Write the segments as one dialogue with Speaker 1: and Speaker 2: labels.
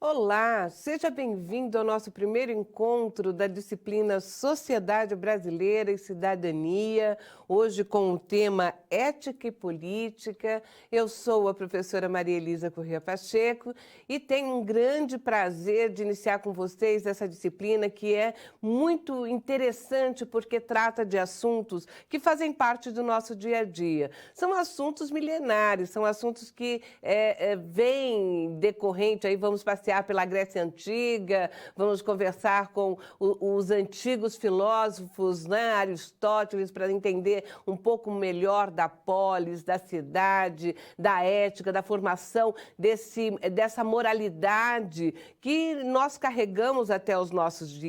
Speaker 1: Olá, seja bem-vindo ao nosso primeiro encontro da disciplina Sociedade Brasileira e Cidadania, hoje com o tema Ética e Política. Eu sou a professora Maria Elisa Corrêa Pacheco e tenho um grande prazer de iniciar com vocês essa disciplina que é muito interessante porque trata de assuntos que fazem parte do nosso dia a dia. São assuntos milenares, são assuntos que vêm decorrente, aí vamos passear pela Grécia Antiga, vamos conversar com os antigos filósofos, né, Aristóteles, para entender um pouco melhor da polis, da cidade, da ética, da formação dessa moralidade que nós carregamos até os nossos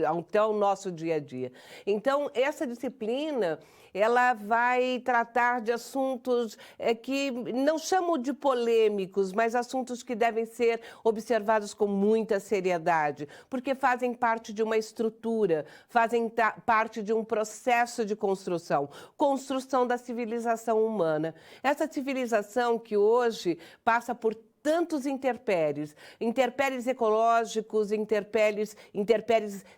Speaker 1: até o nosso dia a dia. Então, essa disciplina ela vai tratar de assuntos que não chamo de polêmicos, mas assuntos que devem ser observados com muita seriedade, porque fazem parte de uma estrutura, fazem parte de um processo de construção da civilização humana. Essa civilização que hoje passa por tantos intempéries ecológicos, intempéries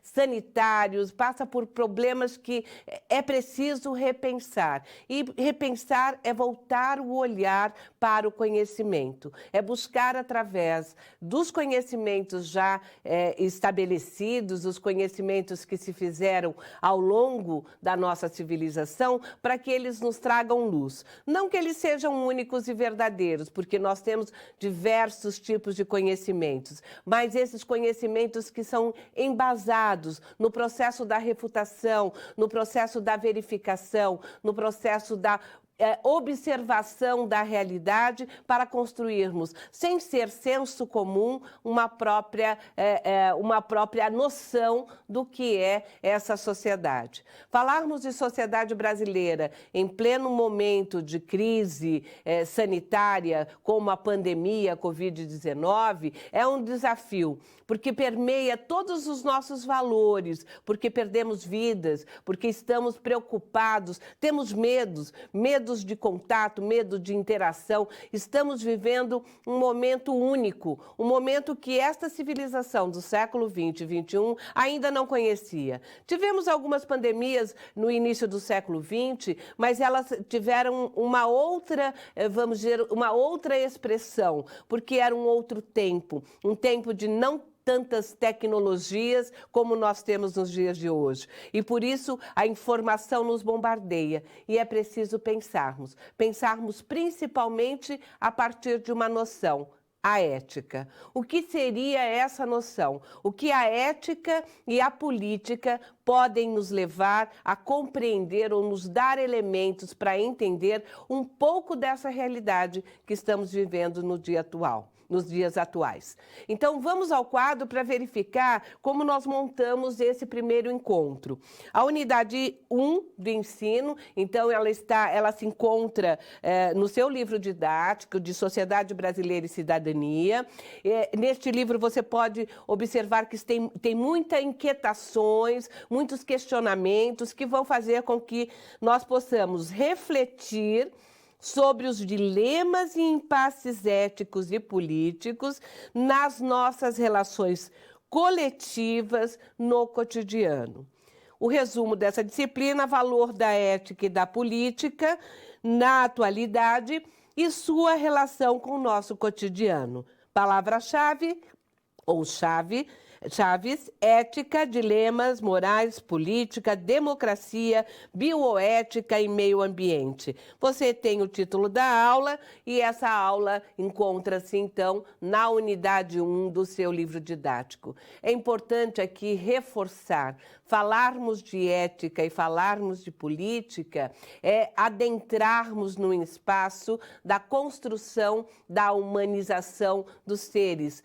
Speaker 1: sanitários, passa por problemas que é preciso repensar. E repensar é voltar o olhar para o conhecimento, é buscar através dos conhecimentos já estabelecidos, os conhecimentos que se fizeram ao longo da nossa civilização, para que eles nos tragam luz. Não que eles sejam únicos e verdadeiros, porque nós temos diversos tipos de conhecimentos, mas esses conhecimentos que são embasados no processo da refutação, no processo da verificação, no processo da observação da realidade para construirmos, sem ser senso comum, uma própria noção do que é essa sociedade. Falarmos de sociedade brasileira em pleno momento de crise sanitária, como a pandemia Covid-19, é um desafio, porque permeia todos os nossos valores, porque perdemos vidas, porque estamos preocupados, temos medos de contato, medo de interação. Estamos vivendo um momento único, um momento que esta civilização do século XX e XXI ainda não conhecia. Tivemos algumas pandemias no início do século XX, mas elas tiveram uma outra, vamos dizer, uma outra expressão, porque era um outro tempo, um tempo de não tantas tecnologias como nós temos nos dias de hoje. E por isso a informação nos bombardeia e é preciso pensarmos principalmente a partir de uma noção, a ética. O que seria essa noção? O que a ética e a política podem nos levar a compreender ou nos dar elementos para entender um pouco dessa realidade que estamos vivendo no dia atual. Nos dias atuais. Então, vamos ao quadro para verificar como nós montamos esse primeiro encontro. A unidade 1 do ensino, então, ela se encontra no seu livro didático de Sociedade Brasileira e Cidadania. Neste livro você pode observar que tem muitas inquietações, muitos questionamentos que vão fazer com que nós possamos refletir sobre os dilemas e impasses éticos e políticos nas nossas relações coletivas no cotidiano. O resumo dessa disciplina, valor da ética e da política na atualidade e sua relação com o nosso cotidiano. Palavra-chave ou chaves, ética, dilemas, morais, política, democracia, bioética e meio ambiente. Você tem o título da aula e essa aula encontra-se, então, na unidade 1 do seu livro didático. É importante aqui reforçar, falarmos de ética e falarmos de política é adentrarmos no espaço da construção, da humanização dos seres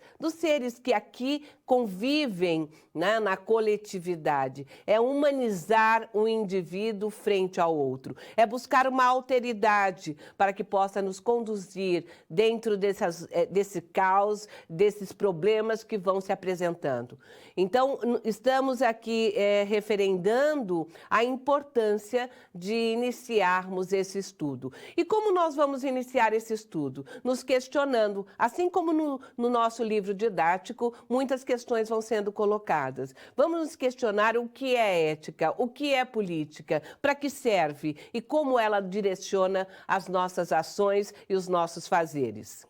Speaker 1: que aqui convivem, né, na coletividade. É humanizar o indivíduo frente ao outro. É buscar uma alteridade para que possa nos conduzir dentro desse caos, desses problemas que vão se apresentando. Então, estamos aqui referendando a importância de iniciarmos esse estudo. E como nós vamos iniciar esse estudo? Nos questionando, assim como no nosso livro didático, muitas questões vão sendo colocadas. Vamos nos questionar o que é ética, o que é política, para que serve e como ela direciona as nossas ações e os nossos fazeres.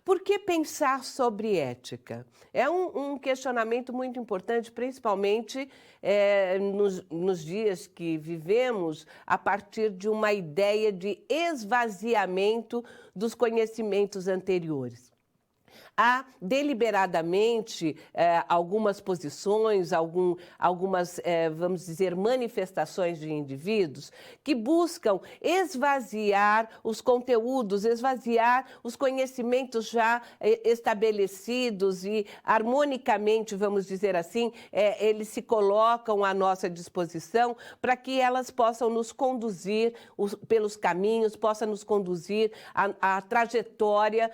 Speaker 1: Por que pensar sobre ética? É um questionamento muito importante, principalmente nos dias que vivemos, a partir de uma ideia de esvaziamento dos conhecimentos anteriores. Há deliberadamente algumas posições, algumas, vamos dizer, manifestações de indivíduos que buscam esvaziar os conteúdos, esvaziar os conhecimentos já estabelecidos e harmonicamente, vamos dizer assim, eles se colocam à nossa disposição para que elas possam nos conduzir pelos caminhos, possam nos conduzir à trajetória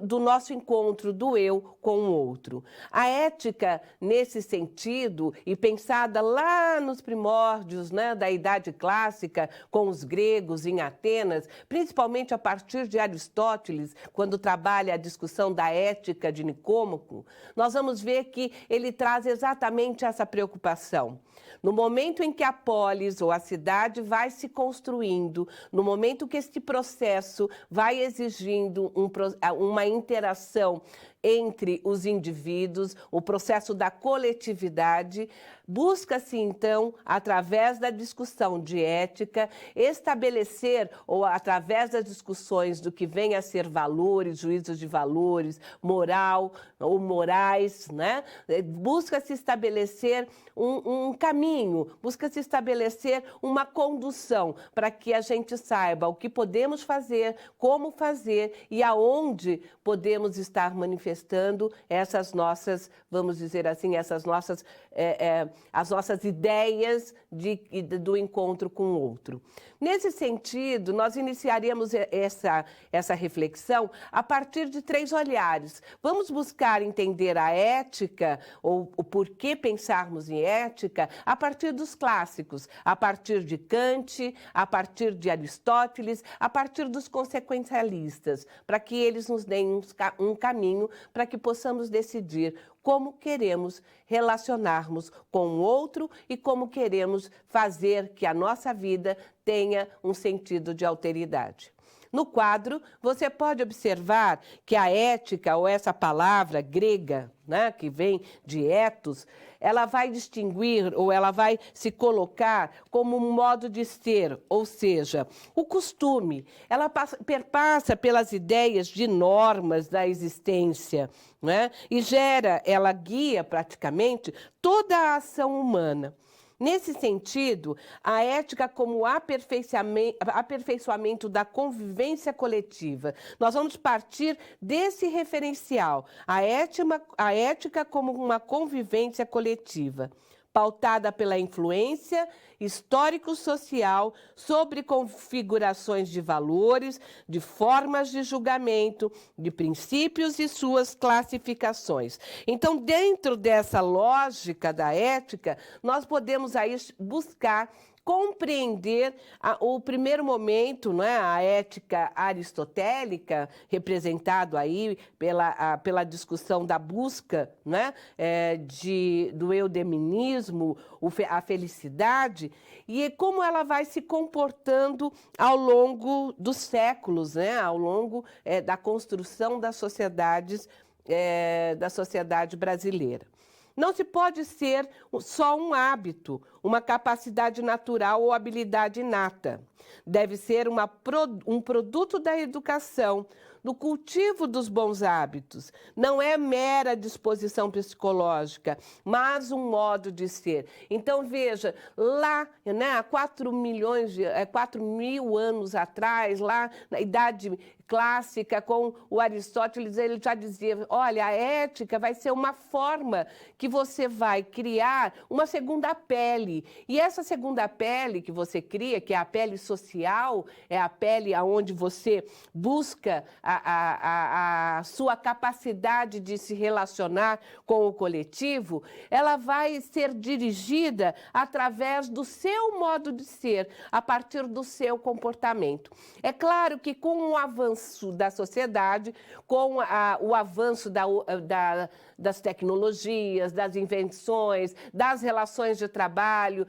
Speaker 1: do nosso encontro, do eu com o outro. A ética, nesse sentido, e pensada lá nos primórdios, né, da Idade Clássica, com os gregos em Atenas, principalmente a partir de Aristóteles, quando trabalha a discussão da ética de Nicômaco, nós vamos ver que ele traz exatamente essa preocupação. No momento em que a polis ou a cidade vai se construindo, no momento que este processo vai exigindo uma interação entre os indivíduos, o processo da coletividade, busca-se, então, através da discussão de ética, estabelecer, ou através das discussões do que vem a ser valores, juízos de valores, moral ou morais, né? Busca-se estabelecer um caminho, busca-se estabelecer uma condução para que a gente saiba o que podemos fazer, como fazer e aonde podemos estar manifestando essas nossas, vamos dizer assim, essas nossas as nossas ideias do encontro com o outro. Nesse sentido, nós iniciaríamos essa reflexão a partir de 3 olhares. Vamos buscar entender a ética, ou o porquê pensarmos em ética, a partir dos clássicos, a partir de Kant, a partir de Aristóteles, a partir dos consequencialistas, para que eles nos deem um caminho para que possamos decidir como queremos relacionarmos com o outro e como queremos fazer que a nossa vida tenha um sentido de alteridade. No quadro, você pode observar que a ética, ou essa palavra grega, né, que vem de ethos, ela vai distinguir, ou ela vai se colocar como um modo de ser, ou seja, o costume. Ela perpassa pelas ideias de normas da existência, né, e ela guia praticamente toda a ação humana. Nesse sentido, a ética como aperfeiçoamento da convivência coletiva. Nós vamos partir desse referencial, a ética como uma convivência coletiva, pautada pela influência histórico-social sobre configurações de valores, de formas de julgamento, de princípios e suas classificações. Então, dentro dessa lógica da ética, nós podemos aí buscar compreender o primeiro momento, né, a ética aristotélica, representado aí pela discussão da busca, né, do eudeminismo, a felicidade, e como ela vai se comportando ao longo dos séculos, né, ao longo da construção das sociedades, da sociedade brasileira. Não se pode ser só um hábito, uma capacidade natural ou habilidade inata. Deve ser um produto da educação, do cultivo dos bons hábitos. Não é mera disposição psicológica, mas um modo de ser. Então, veja, lá, né, há 4 mil anos atrás, lá na Idade Clássica, com o Aristóteles, ele já dizia, olha, a ética vai ser uma forma que você vai criar uma segunda pele. E essa segunda pele que você cria, que é a pele social, é a pele onde você busca a sua capacidade de se relacionar com o coletivo, ela vai ser dirigida através do seu modo de ser, a partir do seu comportamento. É claro que com o avanço da sociedade, com o avanço das tecnologias, das invenções, das relações de trabalho,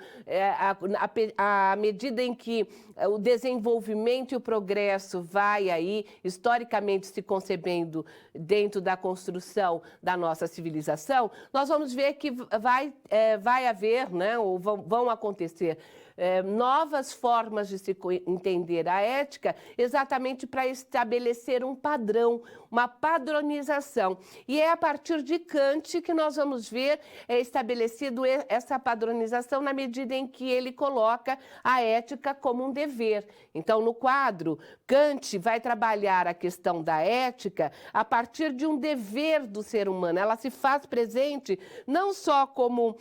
Speaker 1: à medida em que o desenvolvimento e o progresso vai aí, historicamente se concebendo dentro da construção da nossa civilização, nós vamos ver que vai haver, né, ou vão acontecer novas formas de se entender a ética, exatamente para estabelecer um padrão, uma padronização. E é a partir de Kant que nós vamos ver estabelecido essa padronização na medida em que ele coloca a ética como um dever. Então, no quadro, Kant vai trabalhar a questão da ética a partir de um dever do ser humano. Ela se faz presente não só como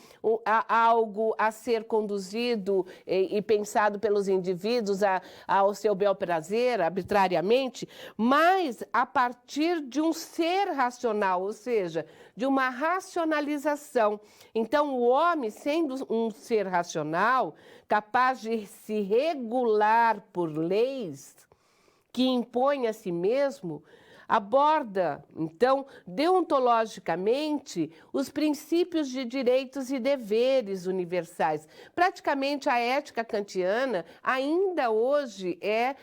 Speaker 1: algo a ser conduzido e pensado pelos indivíduos ao seu bel prazer, arbitrariamente, mas a partir de um ser racional, ou seja, de uma racionalização. Então, o homem, sendo um ser racional, capaz de se regular por leis que impõe a si mesmo, aborda, então, deontologicamente, os princípios de direitos e deveres universais. Praticamente, a ética kantiana ainda hoje é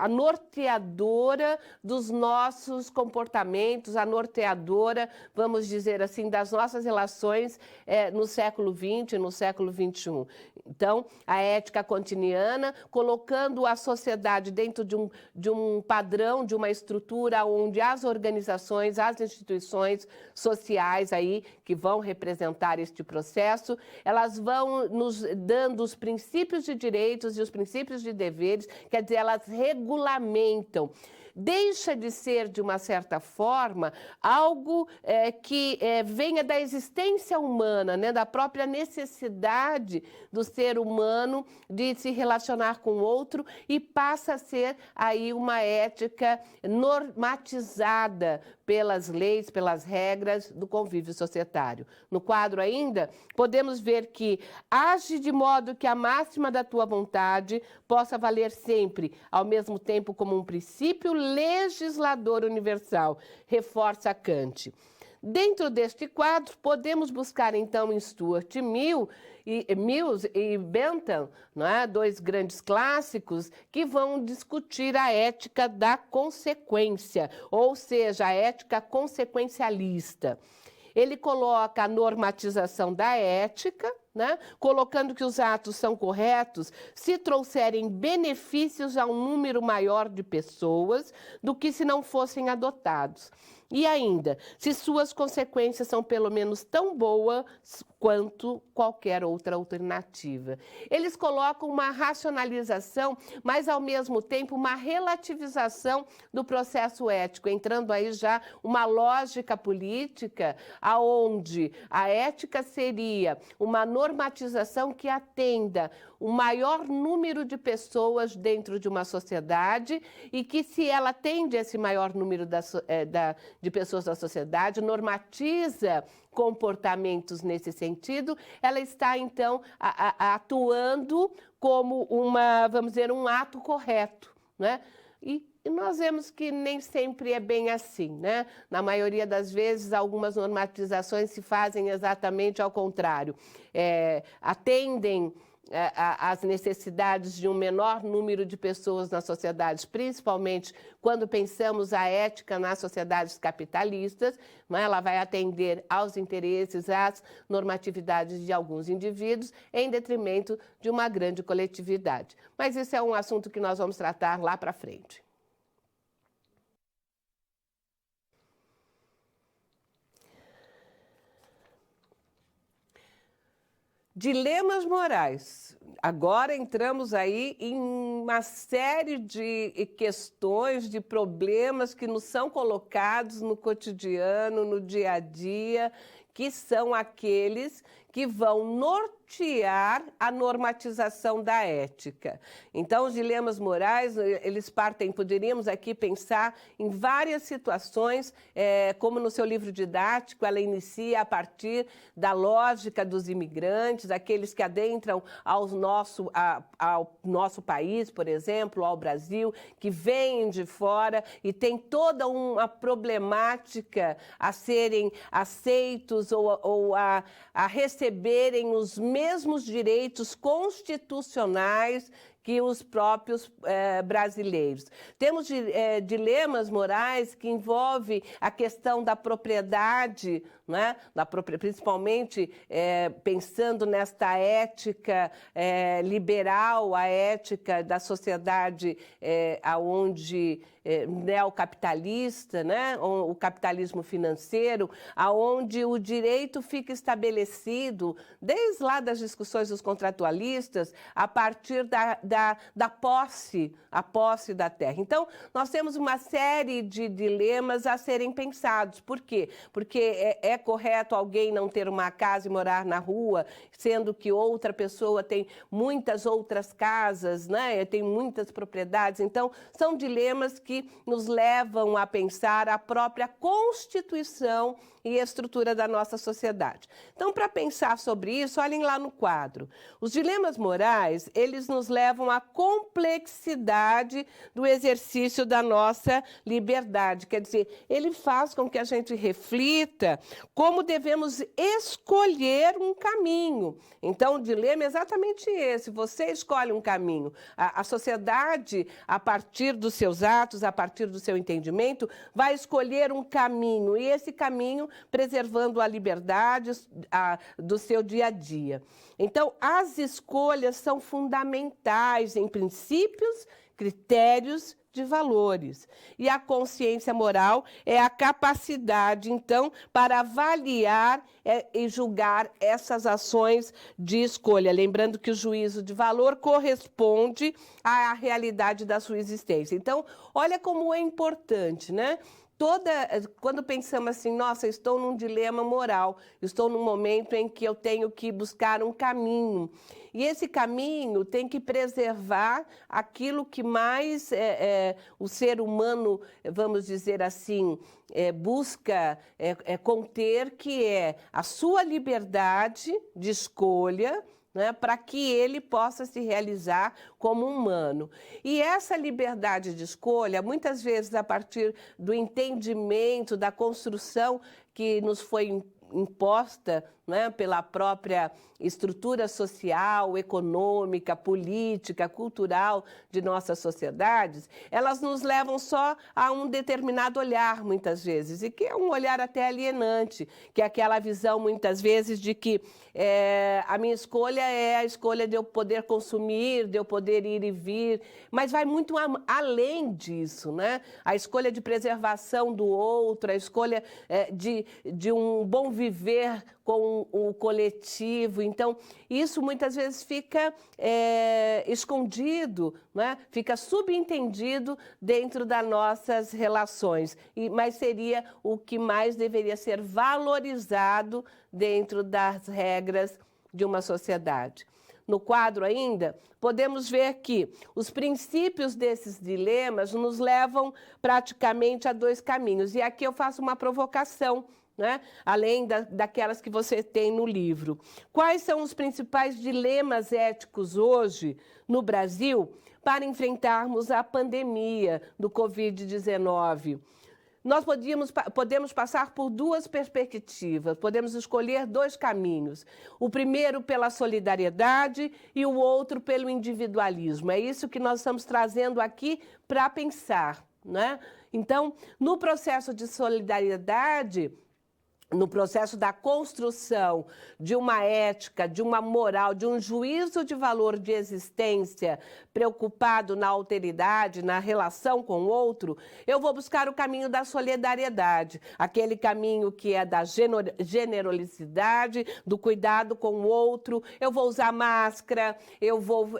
Speaker 1: a norteadora dos nossos comportamentos, a norteadora, vamos dizer assim, das nossas relações no século XX e no século XXI. Então, a ética kantiana, colocando a sociedade dentro de um padrão, de uma estrutura onde as organizações, as instituições sociais aí que vão representar este processo, elas vão nos dando os princípios de direitos e os princípios de deveres, quer dizer, elas regulamentam. Deixa de ser, de uma certa forma, algo que venha da existência humana, né, da própria necessidade do ser humano de se relacionar com o outro, e passa a ser aí uma ética normatizada pelas leis, pelas regras do convívio societário. No quadro ainda, podemos ver que age de modo que a máxima da tua vontade possa valer sempre, ao mesmo tempo como um princípio legislador universal, reforça Kant. Dentro deste quadro, podemos buscar então em Stuart Mills e Bentham, não é? Dois grandes clássicos que vão discutir a ética da consequência, ou seja, a ética consequencialista. Ele coloca a normatização da ética, né? Colocando que os atos são corretos se trouxerem benefícios a um número maior de pessoas do que se não fossem adotados. E ainda, se suas consequências são pelo menos tão boas quanto qualquer outra alternativa. Eles colocam uma racionalização, mas ao mesmo tempo uma relativização do processo ético, entrando aí já uma lógica política, aonde a ética seria uma normatização que atenda o maior número de pessoas dentro de uma sociedade e que, se ela atende esse maior número de pessoas da sociedade, normatiza comportamentos nesse sentido, ela está, então, atuando como vamos dizer, um ato correto, né? E nós vemos que nem sempre é bem assim, né? Na maioria das vezes, algumas normatizações se fazem exatamente ao contrário. Atendem as necessidades de um menor número de pessoas nas sociedades, principalmente quando pensamos a ética nas sociedades capitalistas, né? Ela vai atender aos interesses, às normatividades de alguns indivíduos, em detrimento de uma grande coletividade. Mas isso é um assunto que nós vamos tratar lá para frente. Dilemas morais. Agora entramos aí em uma série de questões, de problemas que nos são colocados no cotidiano, no dia a dia, que são aqueles que vão nortear a normatização da ética. Então, os dilemas morais, eles partem, poderíamos aqui pensar em várias situações, como no seu livro didático, ela inicia a partir da lógica dos imigrantes, aqueles que adentram ao nosso país, por exemplo, ao Brasil, que vêm de fora e tem toda uma problemática a serem aceitos ou a receberem os mesmos direitos constitucionais que os próprios brasileiros. Temos dilemas morais que envolvem a questão da propriedade, né? Principalmente pensando nesta ética liberal, a ética da sociedade onde neocapitalista, né? O capitalismo financeiro, aonde o direito fica estabelecido, desde lá das discussões dos contratualistas, a partir da posse, a posse da terra. Então, nós temos uma série de dilemas a serem pensados. Por quê? Porque é correto alguém não ter uma casa e morar na rua, sendo que outra pessoa tem muitas outras casas, né? Tem muitas propriedades. Então, são dilemas que nos levam a pensar a própria constituição e estrutura da nossa sociedade. Então, para pensar sobre isso, olhem lá no quadro. Os dilemas morais, eles nos levam à complexidade do exercício da nossa liberdade. Quer dizer, ele faz com que a gente reflita como devemos escolher um caminho. Então, o dilema é exatamente esse. Você escolhe um caminho. A sociedade, a partir dos seus atos, a partir do seu entendimento, vai escolher um caminho. E esse caminho preservando a liberdade do seu dia a dia. Então, as escolhas são fundamentais em princípios, critérios de valores. E a consciência moral é a capacidade, então, para avaliar e julgar essas ações de escolha. Lembrando que o juízo de valor corresponde à realidade da sua existência. Então, olha como é importante, né? Quando pensamos assim, nossa, estou num dilema moral, estou num momento em que eu tenho que buscar um caminho. E esse caminho tem que preservar aquilo que mais o ser humano, vamos dizer assim, busca conter, que é a sua liberdade de escolha, né, para que ele possa se realizar como humano. E essa liberdade de escolha, muitas vezes a partir do entendimento, da construção que nos foi imposta, né, pela própria estrutura social, econômica, política, cultural de nossas sociedades, elas nos levam só a um determinado olhar, muitas vezes, e que é um olhar até alienante, que é aquela visão, muitas vezes, de que a minha escolha é a escolha de eu poder consumir, de eu poder ir e vir, mas vai muito além disso, né? A escolha de preservação do outro, a escolha de um bom viver com o coletivo. Então, isso muitas vezes fica escondido, né? Fica subentendido dentro das nossas relações, mas seria o que mais deveria ser valorizado dentro das regras de uma sociedade. No quadro ainda, podemos ver que os princípios desses dilemas nos levam praticamente a dois caminhos. E aqui eu faço uma provocação, né? Além daquelas que você tem no livro. Quais são os principais dilemas éticos hoje no Brasil para enfrentarmos a pandemia do Covid-19? nós podemos passar por duas perspectivas, podemos escolher dois caminhos. O primeiro pela solidariedade e o outro pelo individualismo. É isso que nós estamos trazendo aqui para pensar, né? Então, no processo de solidariedade, no processo da construção de uma ética, de uma moral, de um juízo de valor de existência preocupado na alteridade, na relação com o outro, eu vou buscar o caminho da solidariedade, aquele caminho que é da generosidade, do cuidado com o outro. Eu vou usar máscara, eu vou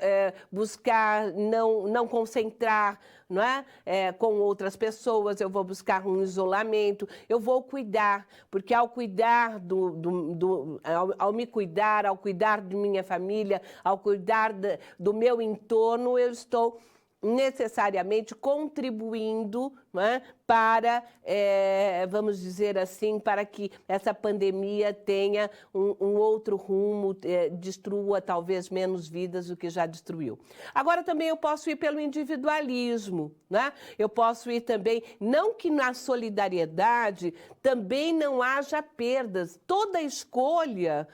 Speaker 1: buscar não concentrar, não é? Com outras pessoas, eu vou buscar um isolamento, eu vou cuidar, porque ao cuidar ao me cuidar, ao cuidar de minha família, ao cuidar do meu entorno, eu estou necessariamente contribuindo, não é? Para, vamos dizer assim, para que essa pandemia tenha um outro rumo, destrua talvez menos vidas do que já destruiu. Agora também eu posso ir pelo individualismo, né? Eu posso ir também, não que na solidariedade também não haja perdas. Toda escolha,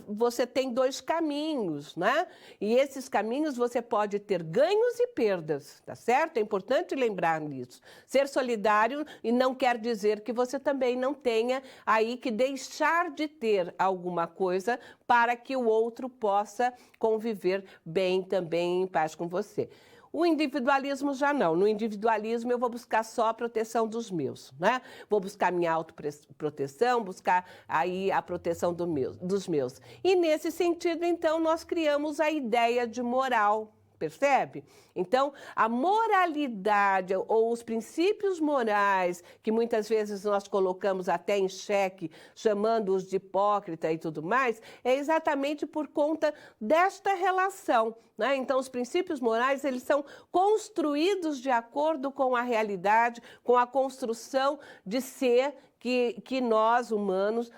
Speaker 1: você tem dois caminhos, né? E esses caminhos você pode ter ganhos e perdas, tá certo? É importante lembrar nisso. Ser solidário e não quer dizer que você também não tenha aí que deixar de ter alguma coisa para que o outro possa conviver bem também, em paz com você. O individualismo já não. No individualismo eu vou buscar só a proteção dos meus, né? Vou buscar minha autoproteção, buscar aí a proteção dos meus. E nesse sentido, então, nós criamos a ideia de moral. Percebe? Então, a moralidade ou os princípios morais, que muitas vezes nós colocamos até em xeque, chamando-os de hipócrita e tudo mais, é exatamente por conta desta relação, né? Então, os princípios morais, eles são construídos de acordo com a realidade, com a construção de ser que nós, humanos,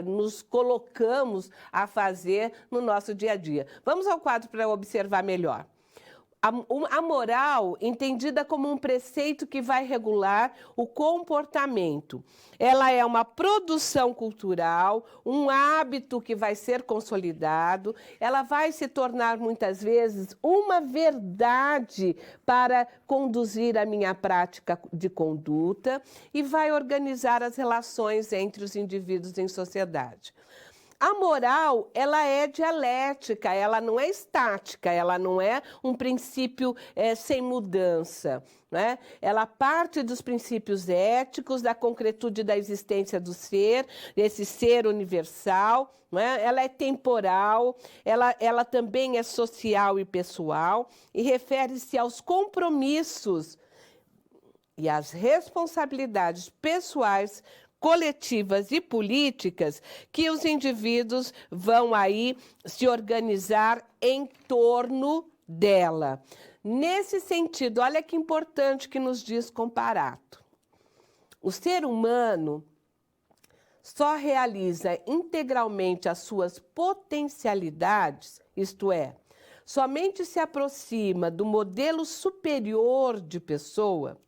Speaker 1: nos colocamos a fazer no nosso dia a dia. Vamos ao quadro para observar melhor. A moral, entendida como um preceito que vai regular o comportamento. Ela é uma produção cultural, um hábito que vai ser consolidado, ela vai se tornar muitas vezes uma verdade para conduzir a minha prática de conduta e vai organizar as relações entre os indivíduos em sociedade. A moral, ela é dialética, ela não é estática, ela não é um princípio sem mudança, né? Ela parte dos princípios éticos, da concretude da existência do ser, desse ser universal, né? Ela é temporal, ela também é social e pessoal e refere-se aos compromissos e às responsabilidades pessoais, coletivas e políticas que os indivíduos vão aí se organizar em torno dela. Nesse sentido, olha que importante que nos diz Comparato. O ser humano só realiza integralmente as suas potencialidades, isto é, somente se aproxima do modelo superior de pessoa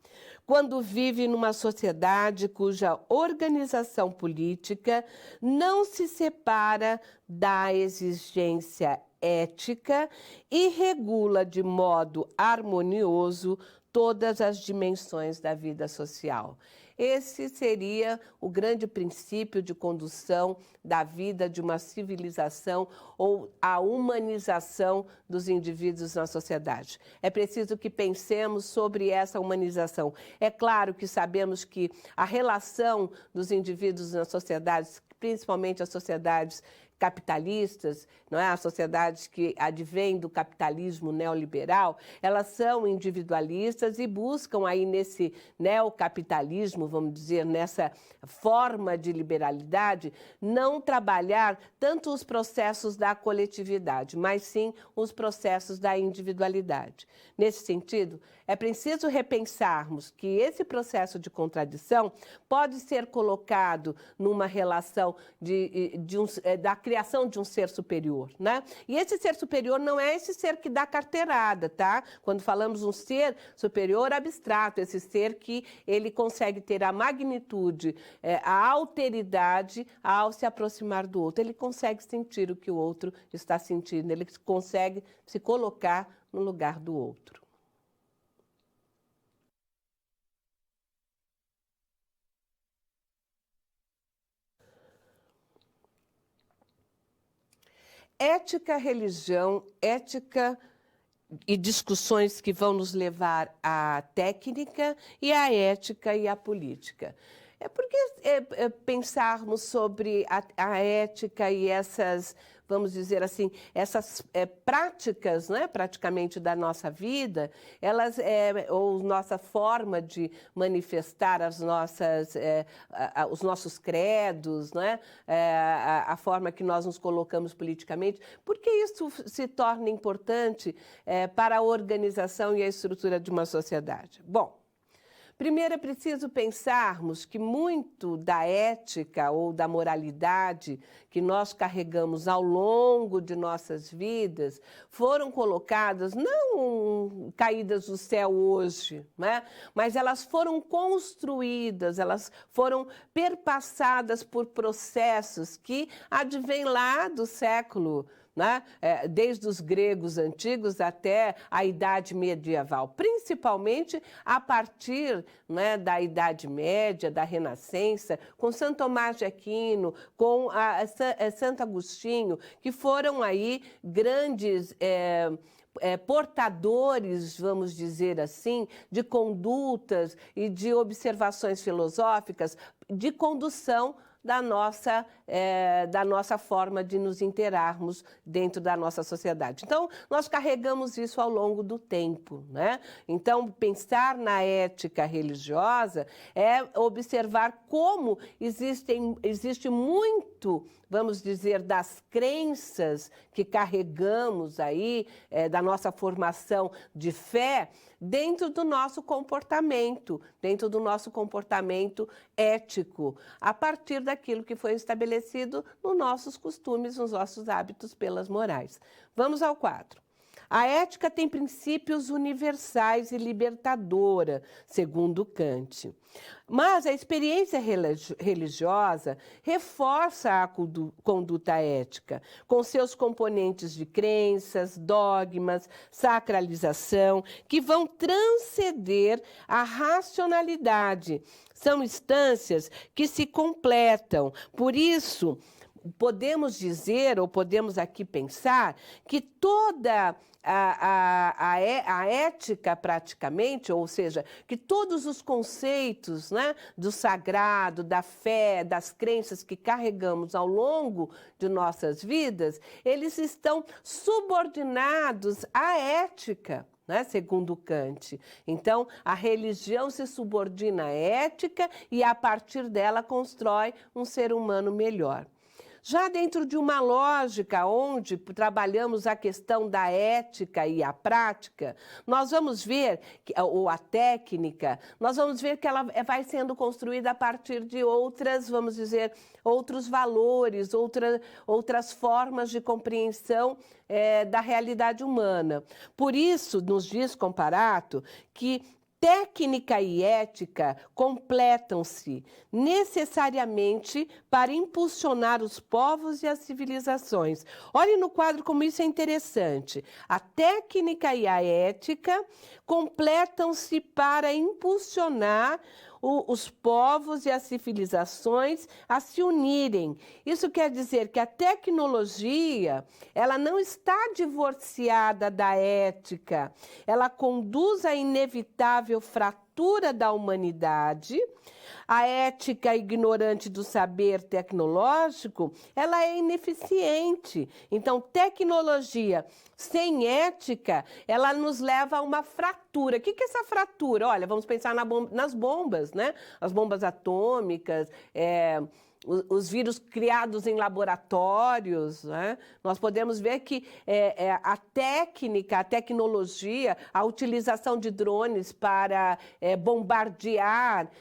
Speaker 1: quando vive numa sociedade cuja organização política não se separa da exigência ética e regula de modo harmonioso todas as dimensões da vida social. Esse seria o grande princípio de condução da vida de uma civilização ou a humanização dos indivíduos na sociedade. É preciso que pensemos sobre essa humanização. É claro que sabemos que a relação dos indivíduos nas sociedades, principalmente as sociedades capitalistas, não é? As sociedades que advêm do capitalismo neoliberal, elas são individualistas e buscam aí nesse neocapitalismo, vamos dizer, nessa forma de liberalidade, não trabalhar tanto os processos da coletividade, mas sim os processos da individualidade. Nesse sentido, é preciso repensarmos que esse processo de contradição pode ser colocado numa relação da criação de um ser superior, né? E esse ser superior não é esse ser que dá carteirada, tá? Quando falamos um ser superior abstrato, esse ser que ele consegue ter a magnitude, a alteridade ao se aproximar do outro. Ele consegue sentir o que o outro está sentindo, ele consegue se colocar no lugar do outro. Ética, religião, ética e discussões que vão nos levar à técnica e à ética e à política. Porque pensarmos sobre a ética e essas, vamos dizer assim, essas práticas, né, praticamente da nossa vida, elas, ou nossa forma de manifestar as nossas, os nossos credos, né, a forma que nós nos colocamos politicamente, porque isso se torna importante para a organização e a estrutura de uma sociedade? Bom, primeiro é preciso pensarmos que muito da ética ou da moralidade que nós carregamos ao longo de nossas vidas foram colocadas, não caídas do céu hoje, né? Mas elas foram construídas, elas foram perpassadas por processos que advêm lá do século, né? Desde os gregos antigos até a Idade Medieval, principalmente a partir, né, da Idade Média, da Renascença, com Santo Tomás de Aquino, com Santo Agostinho, que foram aí grandes portadores, vamos dizer assim, de condutas e de observações filosóficas de condução da nossa forma de nos interarmos dentro da nossa sociedade. Então, nós carregamos isso ao longo do tempo, né? Então, pensar na ética religiosa é observar como existe muito, vamos dizer, das crenças que carregamos aí, da nossa formação de fé, dentro do nosso comportamento ético, a partir daquilo que foi estabelecido nos nossos costumes, nos nossos hábitos pelas morais. Vamos ao quadro. A ética tem princípios universais e libertadora, segundo Kant. Mas a experiência religiosa reforça a conduta ética, com seus componentes de crenças, dogmas, sacralização, que vão transcender a racionalidade. São instâncias que se completam. Por isso, podemos dizer, ou podemos aqui pensar, que toda a ética praticamente, ou seja, que todos os conceitos, né, do sagrado, da fé, das crenças que carregamos ao longo de nossas vidas, eles estão subordinados à ética, né, segundo Kant. Então, a religião se subordina à ética e, a partir dela, constrói um ser humano melhor. Já dentro de uma lógica onde trabalhamos a questão da ética e a prática, nós vamos ver, ou a técnica, nós vamos ver que ela vai sendo construída a partir de outras, vamos dizer, outros valores, outras formas de compreensão da realidade humana. Por isso, nos diz Comparato que técnica e ética completam-se necessariamente para impulsionar os povos e as civilizações. Olhe no quadro como isso é interessante. A técnica e a ética completam-se para impulsionar os povos e as civilizações a se unirem. Isso quer dizer que a tecnologia, ela não está divorciada da ética, ela conduz à inevitável fratura da humanidade. A ética ignorante do saber tecnológico, ela é ineficiente. Então, tecnologia sem ética, ela nos leva a uma fratura. O que é essa fratura? Olha, vamos pensar nas bombas, né? As bombas atômicas, os vírus criados em laboratórios, né? Nós podemos ver que a técnica, a tecnologia, a utilização de drones para bombardear,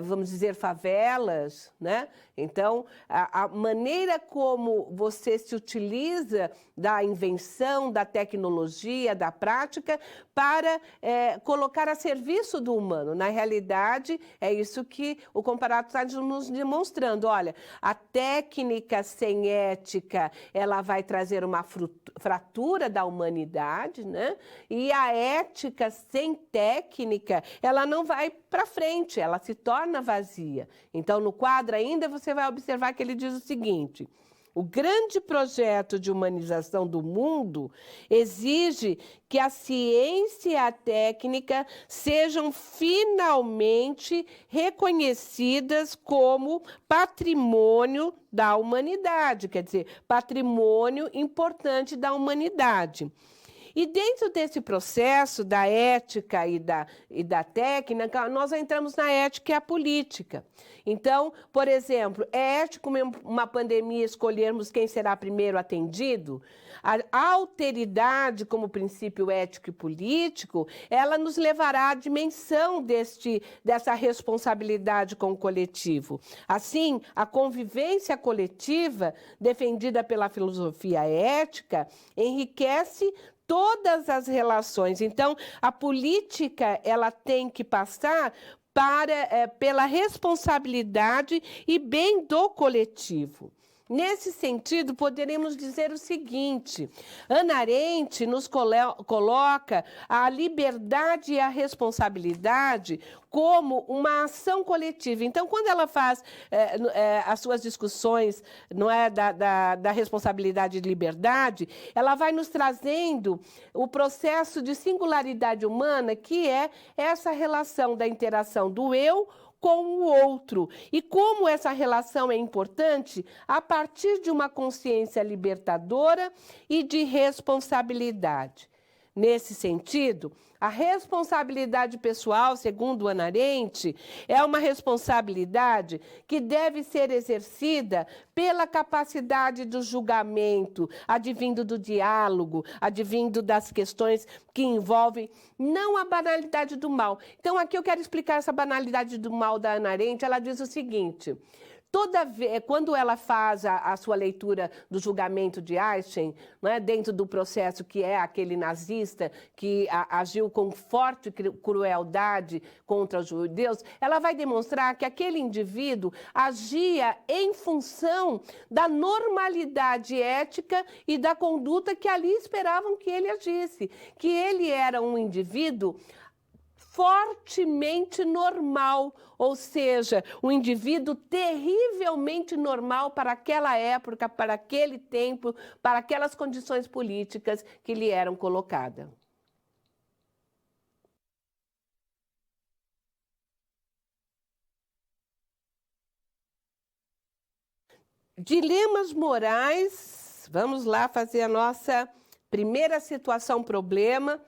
Speaker 1: vamos dizer, favelas, né? Então, a maneira como você se utiliza da invenção, da tecnologia, da prática, para colocar a serviço do humano. Na realidade, é isso que o comparado está nos demonstrando. Olha, a técnica sem ética, ela vai trazer uma fratura da humanidade, né? E a ética sem técnica, ela não vai para frente, ela se torna vazia. Então, no quadro ainda, você vai observar que ele diz o seguinte: o grande projeto de humanização do mundo exige que a ciência e a técnica sejam finalmente reconhecidas como patrimônio da humanidade, quer dizer, patrimônio importante da humanidade. E dentro desse processo da ética e da técnica, nós entramos na ética e a política. Então, por exemplo, é ético uma pandemia escolhermos quem será primeiro atendido? A alteridade como princípio ético e político, ela nos levará à dimensão dessa responsabilidade com o coletivo. Assim, a convivência coletiva, defendida pela filosofia ética, enriquece todas as relações. Então, a política, ela tem que passar pela responsabilidade e bem do coletivo. Nesse sentido, poderemos dizer o seguinte: Hannah Arendt nos coloca a liberdade e a responsabilidade como uma ação coletiva. Então, quando ela faz as suas discussões, não é, da responsabilidade e liberdade, ela vai nos trazendo o processo de singularidade humana, que é essa relação da interação do eu com o outro. E como essa relação é importante a partir de uma consciência libertadora e de responsabilidade. Nesse sentido, a responsabilidade pessoal, segundo Hannah Arendt, é uma responsabilidade que deve ser exercida pela capacidade do julgamento, advindo do diálogo, advindo das questões que envolvem não a banalidade do mal. Então, aqui eu quero explicar essa banalidade do mal da Hannah Arendt. Ela diz o seguinte: quando ela faz a sua leitura do julgamento de Eichmann, né, dentro do processo que é aquele nazista que agiu com forte crueldade contra os judeus, ela vai demonstrar que aquele indivíduo agia em função da normalidade ética e da conduta que ali esperavam que ele agisse, que ele era um indivíduo fortemente normal, ou seja, um indivíduo terrivelmente normal para aquela época, para aquele tempo, para aquelas condições políticas que lhe eram colocadas. Dilemas morais, vamos lá fazer a nossa primeira situação-problema,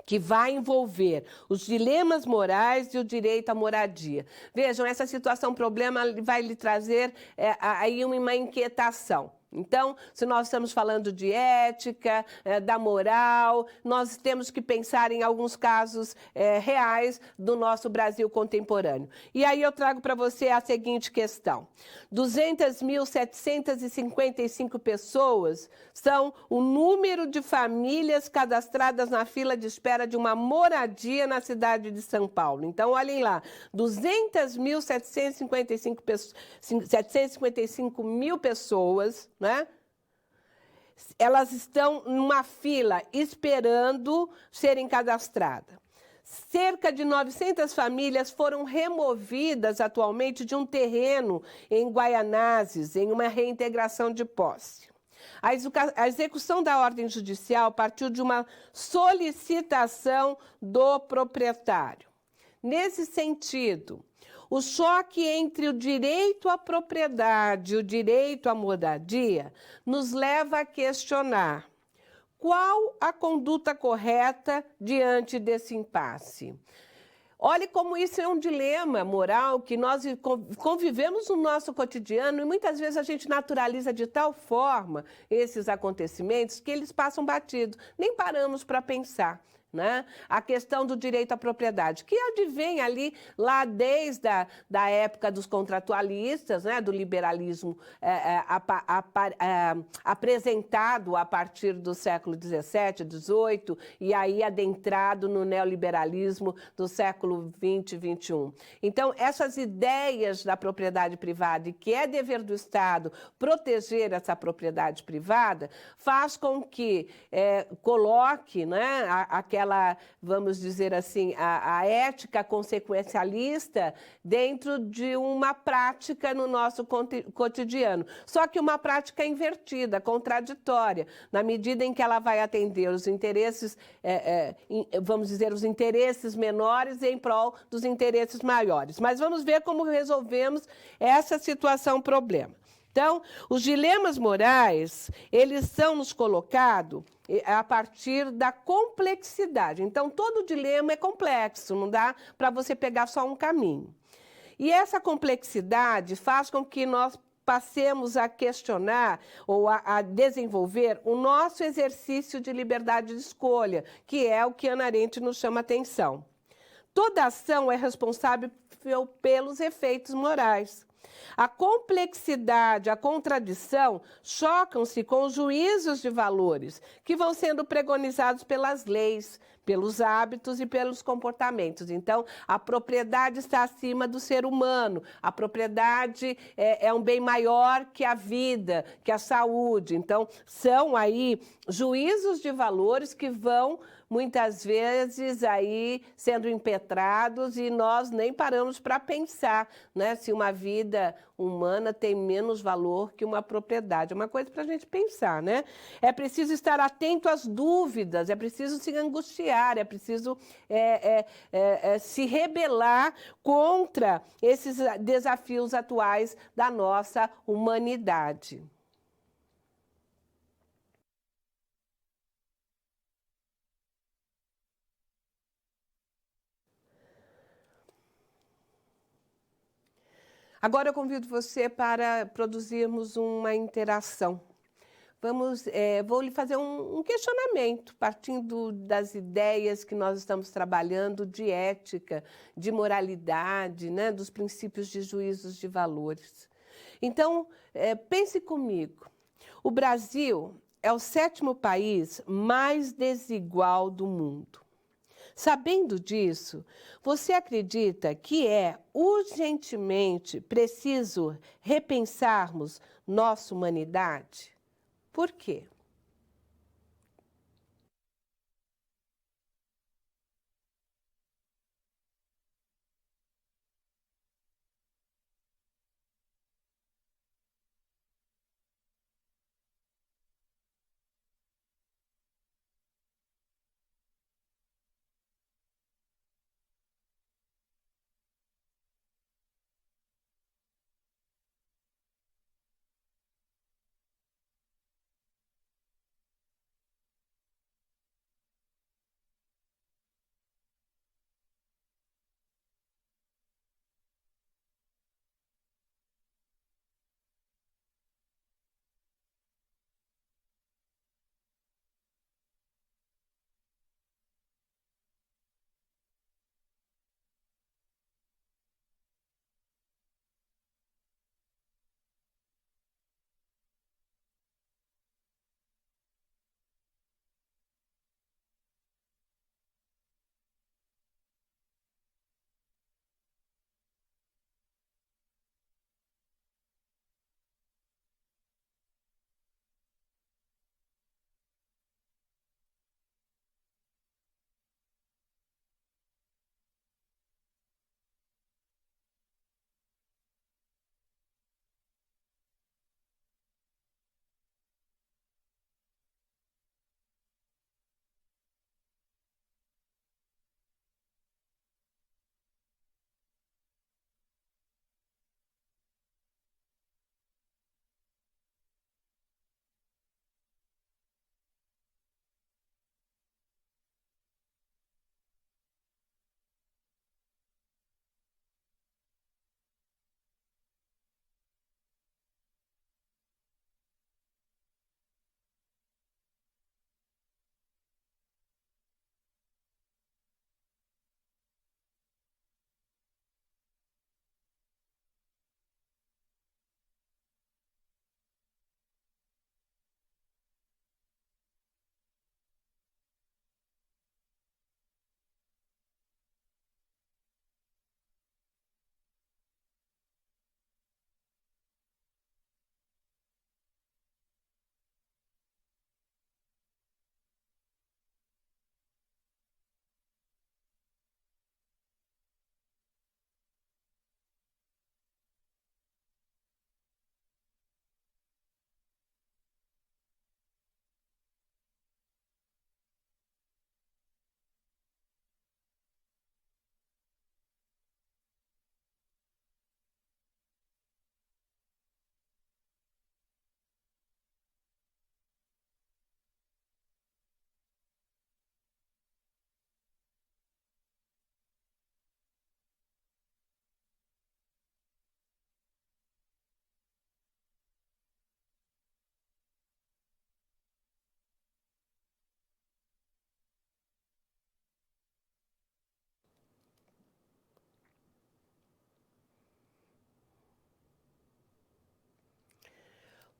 Speaker 1: que vai envolver os dilemas morais e o direito à moradia. Vejam, essa situação-problema vai lhe trazer aí uma inquietação. Então, se nós estamos falando de ética, da moral, nós temos que pensar em alguns casos reais do nosso Brasil contemporâneo. E aí eu trago para você a seguinte questão: 200.755 pessoas são o número de famílias cadastradas na fila de espera de uma moradia na cidade de São Paulo. Então, olhem lá, 755 mil pessoas, né? Elas estão numa fila esperando serem cadastradas. Cerca de 900 famílias foram removidas atualmente de um terreno em Guaianazes, em uma reintegração de posse. A execução da ordem judicial partiu de uma solicitação do proprietário. Nesse sentido, o choque entre o direito à propriedade e o direito à moradia nos leva a questionar: qual a conduta correta diante desse impasse? Olhe como isso é um dilema moral que nós convivemos no nosso cotidiano e muitas vezes a gente naturaliza de tal forma esses acontecimentos que eles passam batido. Nem paramos para pensar. Né? A questão do direito à propriedade, que advém ali lá desde da época dos contratualistas, né? Do liberalismo apresentado a partir do século XVII, XVIII, e aí adentrado no neoliberalismo do século XX, XXI. Então, essas ideias da propriedade privada, e que é dever do Estado proteger essa propriedade privada, faz com que coloque, né, aquela, vamos dizer assim, a ética consequencialista dentro de uma prática no nosso cotidiano. Só que uma prática invertida, contraditória, na medida em que ela vai atender os interesses, vamos dizer, os interesses menores em prol dos interesses maiores. Mas vamos ver como resolvemos essa situação problema. Então, os dilemas morais, eles são nos colocados a partir da complexidade. Então, todo dilema é complexo, não dá para você pegar só um caminho. E essa complexidade faz com que nós passemos a questionar ou a desenvolver o nosso exercício de liberdade de escolha, que é o que Hannah Arendt nos chama atenção. Toda ação é responsável pelos efeitos morais. A complexidade, a contradição chocam-se com os juízos de valores que vão sendo preconizados pelas leis, pelos hábitos e pelos comportamentos. Então, a propriedade está acima do ser humano. A propriedade é um bem maior que a vida, que a saúde. Então, são aí juízos de valores que vão muitas vezes aí sendo impetrados e nós nem paramos para pensar, né, se uma vida humana tem menos valor que uma propriedade. É uma coisa para a gente pensar, né? É preciso estar atento às dúvidas, é preciso se angustiar, é preciso se rebelar contra esses desafios atuais da nossa humanidade. Agora eu convido você para produzirmos uma interação. Vou lhe fazer um questionamento, partindo das ideias que nós estamos trabalhando de ética, de moralidade, né, dos princípios de juízos de valores. Então, pense comigo. O Brasil é o 7º país mais desigual do mundo. Sabendo disso, você acredita que é urgentemente preciso repensarmos nossa humanidade? Por quê?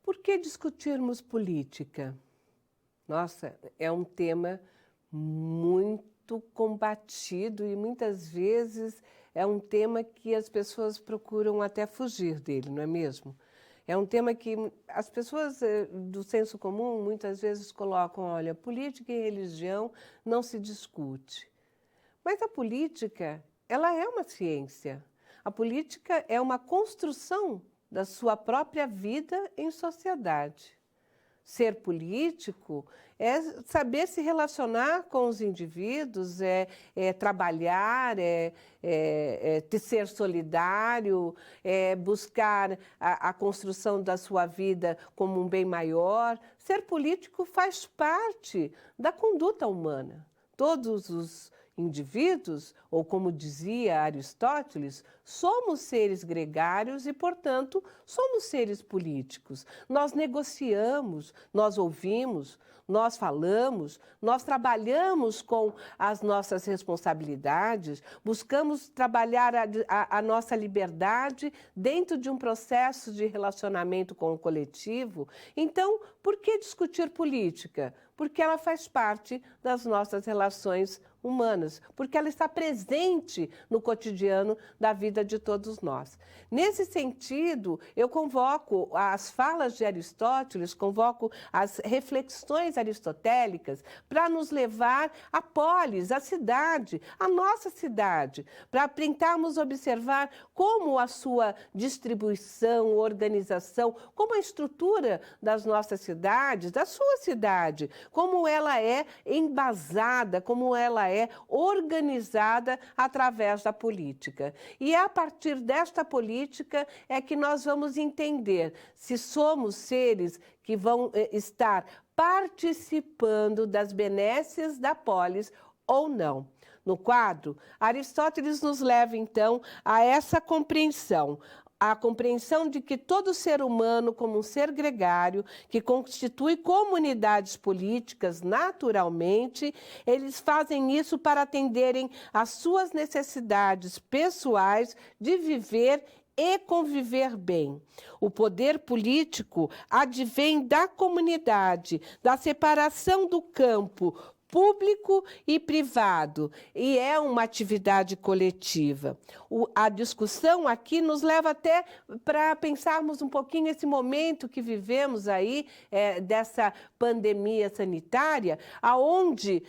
Speaker 1: Por que discutirmos política? Nossa, é um tema muito combatido e muitas vezes é um tema que as pessoas procuram até fugir dele, não é mesmo? É um tema que as pessoas do senso comum muitas vezes colocam, olha, política e religião não se discute. Mas a política, ela é uma ciência. A política é uma construção da sua própria vida em sociedade. Ser político é saber se relacionar com os indivíduos, trabalhar, ser solidário, buscar a construção da sua vida como um bem maior. Ser político faz parte da conduta humana. Todos os indivíduos, ou como dizia Aristóteles, somos seres gregários e, portanto, somos seres políticos. Nós negociamos, nós ouvimos, nós falamos, nós trabalhamos com as nossas responsabilidades, buscamos trabalhar a nossa liberdade dentro de um processo de relacionamento com o coletivo. Então, por que discutir política? Porque ela faz parte das nossas relações humanas, porque ela está presente no cotidiano da vida de todos nós. Nesse sentido, eu convoco as falas de Aristóteles, convoco as reflexões aristotélicas para nos levar à polis, à cidade, à nossa cidade, para tentarmos observar como a sua distribuição, organização, como a estrutura das nossas cidades, da sua cidade, como ela é embasada, como ela é organizada através da política. E é a partir desta política é que nós vamos entender se somos seres que vão estar participando das benesses da polis ou não. No quadro, Aristóteles nos leva, então, a essa compreensão, a compreensão de que todo ser humano, como um ser gregário, que constitui comunidades políticas naturalmente, eles fazem isso para atenderem às suas necessidades pessoais de viver e conviver bem. O poder político advém da comunidade, da separação do campo público e privado, e é uma atividade coletiva. A discussão aqui nos leva até para pensarmos um pouquinho esse momento que vivemos aí, dessa pandemia sanitária, aonde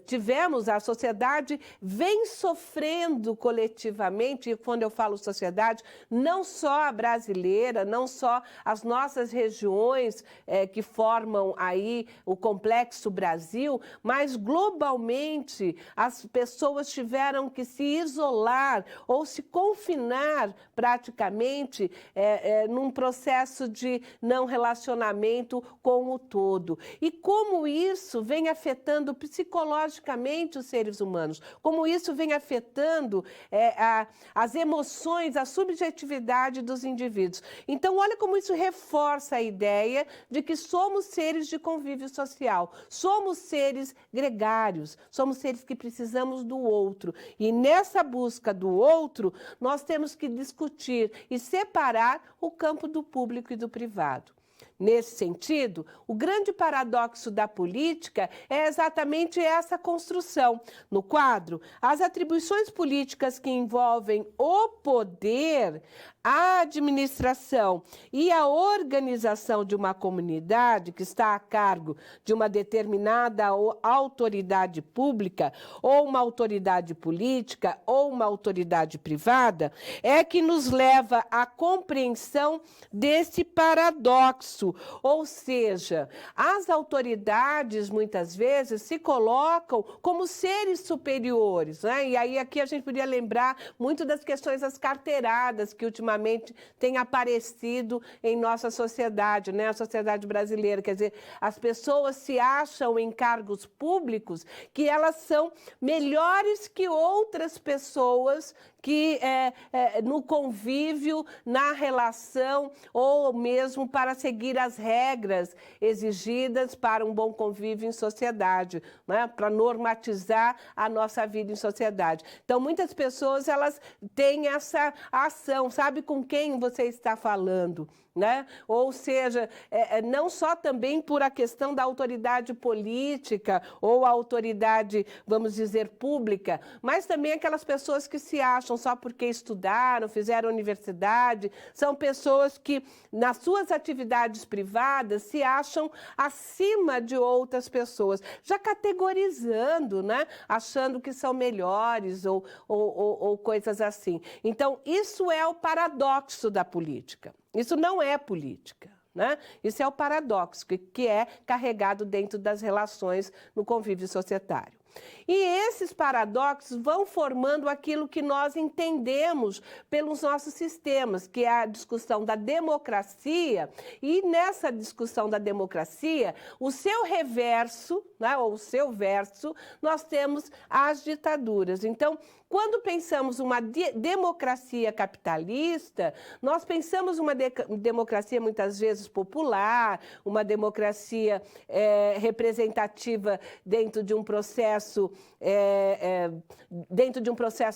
Speaker 1: tivemos, a sociedade vem sofrendo coletivamente, e quando eu falo sociedade, não só a brasileira, não só as nossas regiões que formam aí o Complexo Brasil, mas globalmente as pessoas tiveram que se isolar ou se confinar praticamente num processo de não relacionamento com o todo. E como isso vem afetando psicologicamente os seres humanos, como isso vem afetando as emoções, a subjetividade dos indivíduos. Então, olha como isso reforça a ideia de que somos seres de convívio social, somos seres gregários, somos seres que precisamos do outro. E nessa busca do outro, nós temos que discutir e separar o campo do público e do privado. Nesse sentido, o grande paradoxo da política é exatamente essa construção. No quadro, as atribuições políticas que envolvem o poder, a administração e a organização de uma comunidade que está a cargo de uma determinada autoridade pública, ou uma autoridade política, ou uma autoridade privada, é que nos leva à compreensão desse paradoxo. Ou seja, as autoridades muitas vezes se colocam como seres superiores, né? E aí aqui a gente podia lembrar muito das questões das carteiradas que ultimamente têm aparecido em nossa sociedade, né? A sociedade brasileira, quer dizer, as pessoas se acham em cargos públicos que elas são melhores que outras pessoas que no convívio, na relação, ou mesmo para seguir as regras exigidas para um bom convívio em sociedade, né? Para normatizar a nossa vida em sociedade. Então, muitas pessoas elas têm essa ação, sabe? com quem você está falando, né? Ou seja, não só também por a questão da autoridade política ou a autoridade, vamos dizer, pública, mas também aquelas pessoas que se acham só porque estudaram, fizeram universidade, são pessoas que, nas suas atividades privadas, se acham acima de outras pessoas, já categorizando, né? Achando que são melhores ou coisas assim. Então, isso é o paradoxo da política. Isso não é política, né? Isso é o paradoxo que é carregado dentro das relações no convívio societário. E esses paradoxos vão formando aquilo que nós entendemos pelos nossos sistemas, que é a discussão da democracia, e nessa discussão da democracia, o seu reverso, né, ou o seu verso, nós temos as ditaduras. Então, quando pensamos uma democracia capitalista, nós pensamos uma democracia muitas vezes popular, uma democracia representativa dentro de um processo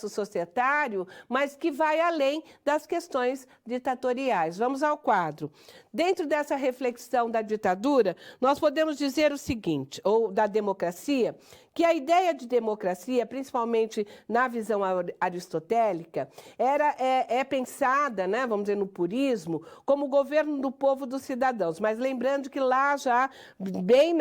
Speaker 1: societário, mas que vai além das questões ditatoriais. Vamos ao quadro. Dentro dessa reflexão da ditadura, nós podemos dizer o seguinte, ou da democracia, que a ideia de democracia, principalmente na visão aristotélica, é pensada, né, vamos dizer, no purismo, como governo do povo dos cidadãos. Mas lembrando que lá já, bem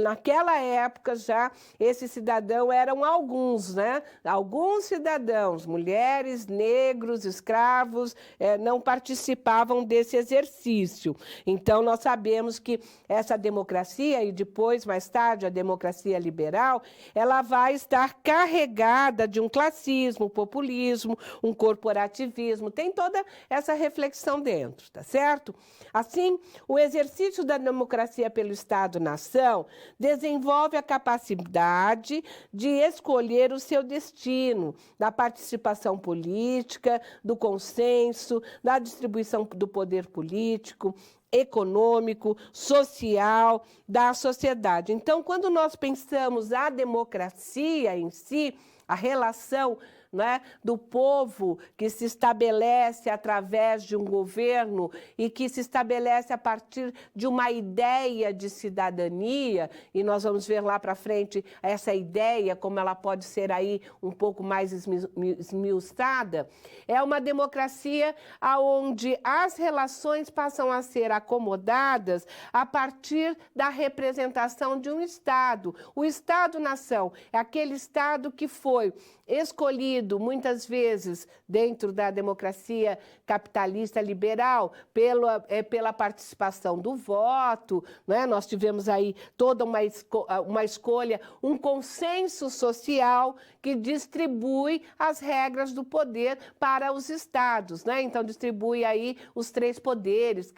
Speaker 1: naquela época, já esses cidadãos eram alguns, né? Alguns cidadãos, mulheres, negros, escravos, não participavam desse exercício. Então, nós sabemos que essa democracia, e depois, mais tarde, a democracia liberal, ela vai estar carregada de um classismo, populismo, um corporativismo, tem toda essa reflexão dentro, tá certo? Assim, o exercício da democracia pelo Estado-nação desenvolve a capacidade de escolher o seu destino, da participação política, do consenso, da distribuição do poder político, econômico, social da sociedade. Então, quando nós pensamos a democracia em si, a relação, né, do povo que se estabelece através de um governo e que se estabelece a partir de uma ideia de cidadania, e nós vamos ver lá para frente essa ideia, como ela pode ser aí um pouco mais esmiuçada, é uma democracia onde as relações passam a ser acomodadas a partir da representação de um Estado. O Estado-nação é aquele Estado que foi escolhido, muitas vezes, dentro da democracia capitalista liberal, pela participação do voto, né? Nós tivemos aí toda uma escolha, um consenso social que distribui as regras do poder para os estados, né? Então, distribui aí os 3 poderes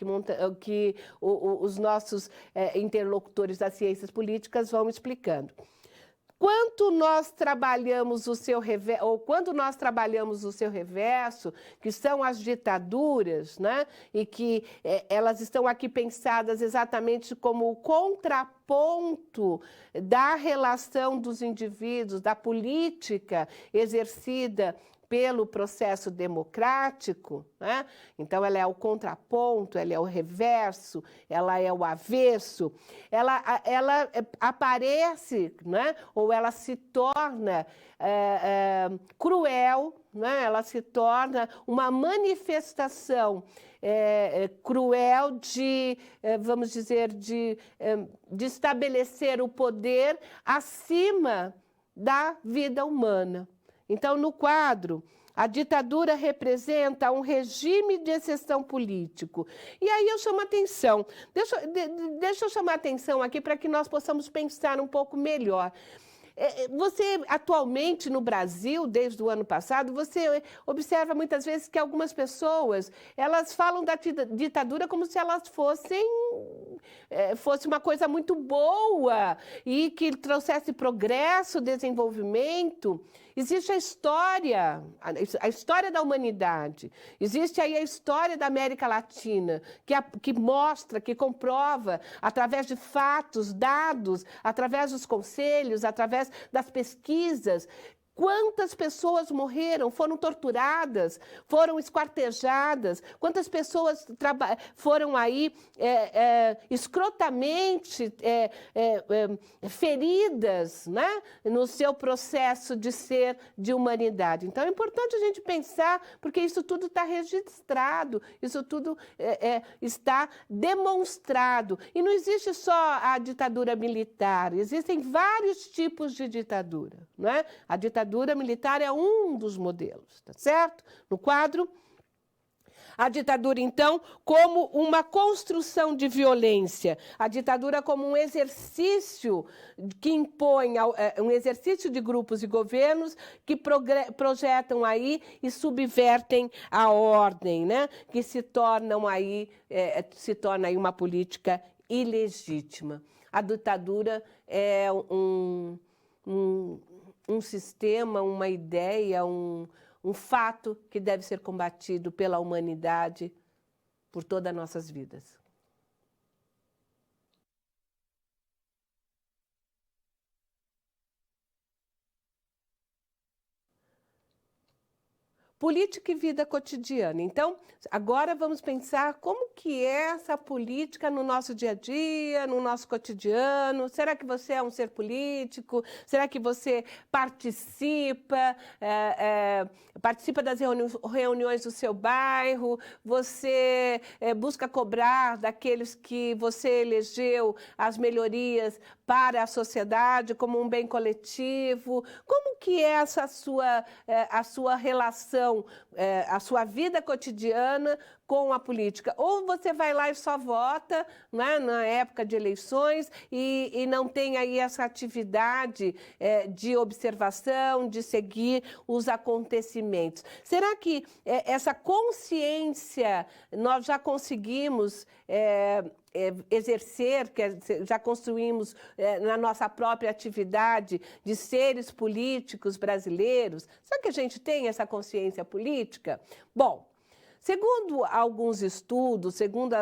Speaker 1: que os nossos interlocutores das ciências políticas vão explicando. Quando nós trabalhamos o seu reverso, que são as ditaduras, né? E que elas estão aqui pensadas exatamente como o contraponto da relação dos indivíduos, da política exercida pelo processo democrático, né? Então ela é o contraponto, ela é o reverso, ela é o avesso, ela aparece, né? Ou ela se torna cruel, né? Ela se torna uma manifestação cruel de, vamos dizer, de estabelecer o poder acima da vida humana. Então, no quadro, a ditadura representa um regime de exceção político. E aí eu chamo a atenção, deixa eu chamar a atenção aqui para que nós possamos pensar um pouco melhor. Você, atualmente, no Brasil, desde o ano passado, você observa muitas vezes que algumas pessoas, elas falam da ditadura como se elas fosse uma coisa muito boa e que trouxesse progresso, desenvolvimento. Existe a história da humanidade, existe aí a história da América Latina, que mostra, que comprova, através de fatos, dados, através dos conselhos, através das pesquisas, Quantas pessoas morreram, foram torturadas, foram esquartejadas, quantas pessoas foram aí escrotamente feridas, né, no seu processo de ser de humanidade. Então é importante a gente pensar, porque isso tudo está registrado, isso tudo está demonstrado. E não existe só a ditadura militar, existem vários tipos de ditadura, não é? A ditadura militar é um dos modelos, tá certo? No quadro, a ditadura, então, como uma construção de violência, a ditadura como um exercício que impõe, um exercício de grupos e governos que projetam aí e subvertem a ordem, né? Que se tornam aí, se torna aí uma política ilegítima. A ditadura é um sistema, uma ideia, um fato que deve ser combatido pela humanidade por todas as nossas vidas. Política e vida cotidiana. Então, agora vamos pensar como que é essa política no nosso dia a dia, no nosso cotidiano. Será que você é um ser político? Será que você participa, participa das reuniões do seu bairro? Você busca cobrar daqueles que você elegeu as melhorias para a sociedade como um bem coletivo? Como que é essa a sua relação, a sua vida cotidiana com a política? Ou você vai lá e só vota, né, na época de eleições e não tem aí essa atividade de observação, de seguir os acontecimentos. Será que essa consciência nós já conseguimos exercer, já construímos na nossa própria atividade de seres políticos brasileiros? Será que a gente tem essa consciência política? Bom, segundo alguns estudos, segundo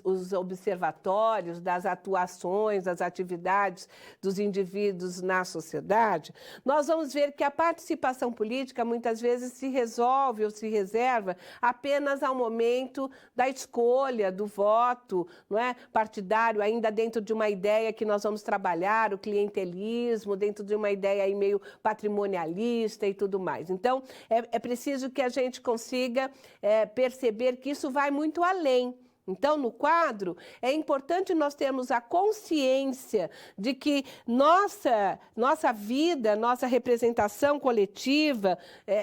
Speaker 1: os observatórios das atuações, das atividades dos indivíduos na sociedade, nós vamos ver que a participação política muitas vezes se resolve ou se reserva apenas ao momento da escolha, do voto, não é, partidário, ainda dentro de uma ideia que nós vamos trabalhar, o clientelismo, dentro de uma ideia aí meio patrimonialista e tudo mais. Então, é preciso que a gente consiga perceber que isso vai muito além. Então, no quadro, é importante nós termos a consciência de que nossa vida, nossa representação coletiva,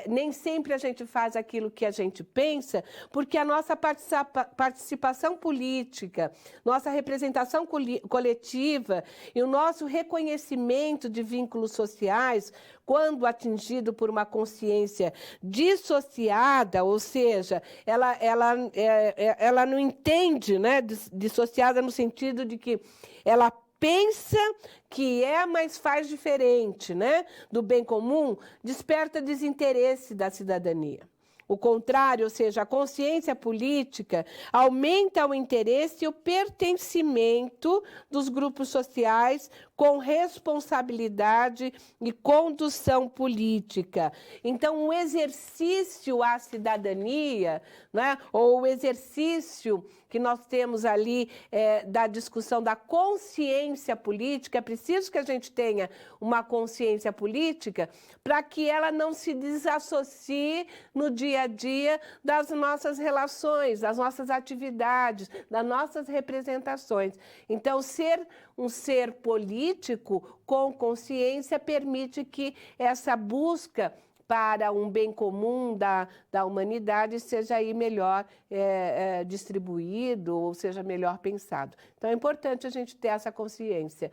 Speaker 1: nem sempre a gente faz aquilo que a gente pensa, porque a nossa participação política, nossa representação coletiva e o nosso reconhecimento de vínculos sociais, quando atingido por uma consciência dissociada, ou seja, ela não entende, né, dissociada no sentido de que ela pensa que mas faz diferente, né, do bem comum, desperta desinteresse da cidadania. O contrário, ou seja, a consciência política aumenta o interesse e o pertencimento dos grupos sociais com responsabilidade e condução política. Então, o exercício à cidadania, né, ou o exercício que nós temos ali da discussão da consciência política, é preciso que a gente tenha uma consciência política para que ela não se desassocie no dia a dia das nossas relações, das nossas atividades, das nossas representações. Então, ser um ser político com consciência permite que essa busca para um bem comum da humanidade seja aí melhor distribuído, ou seja melhor pensado. Então é importante a gente ter essa consciência.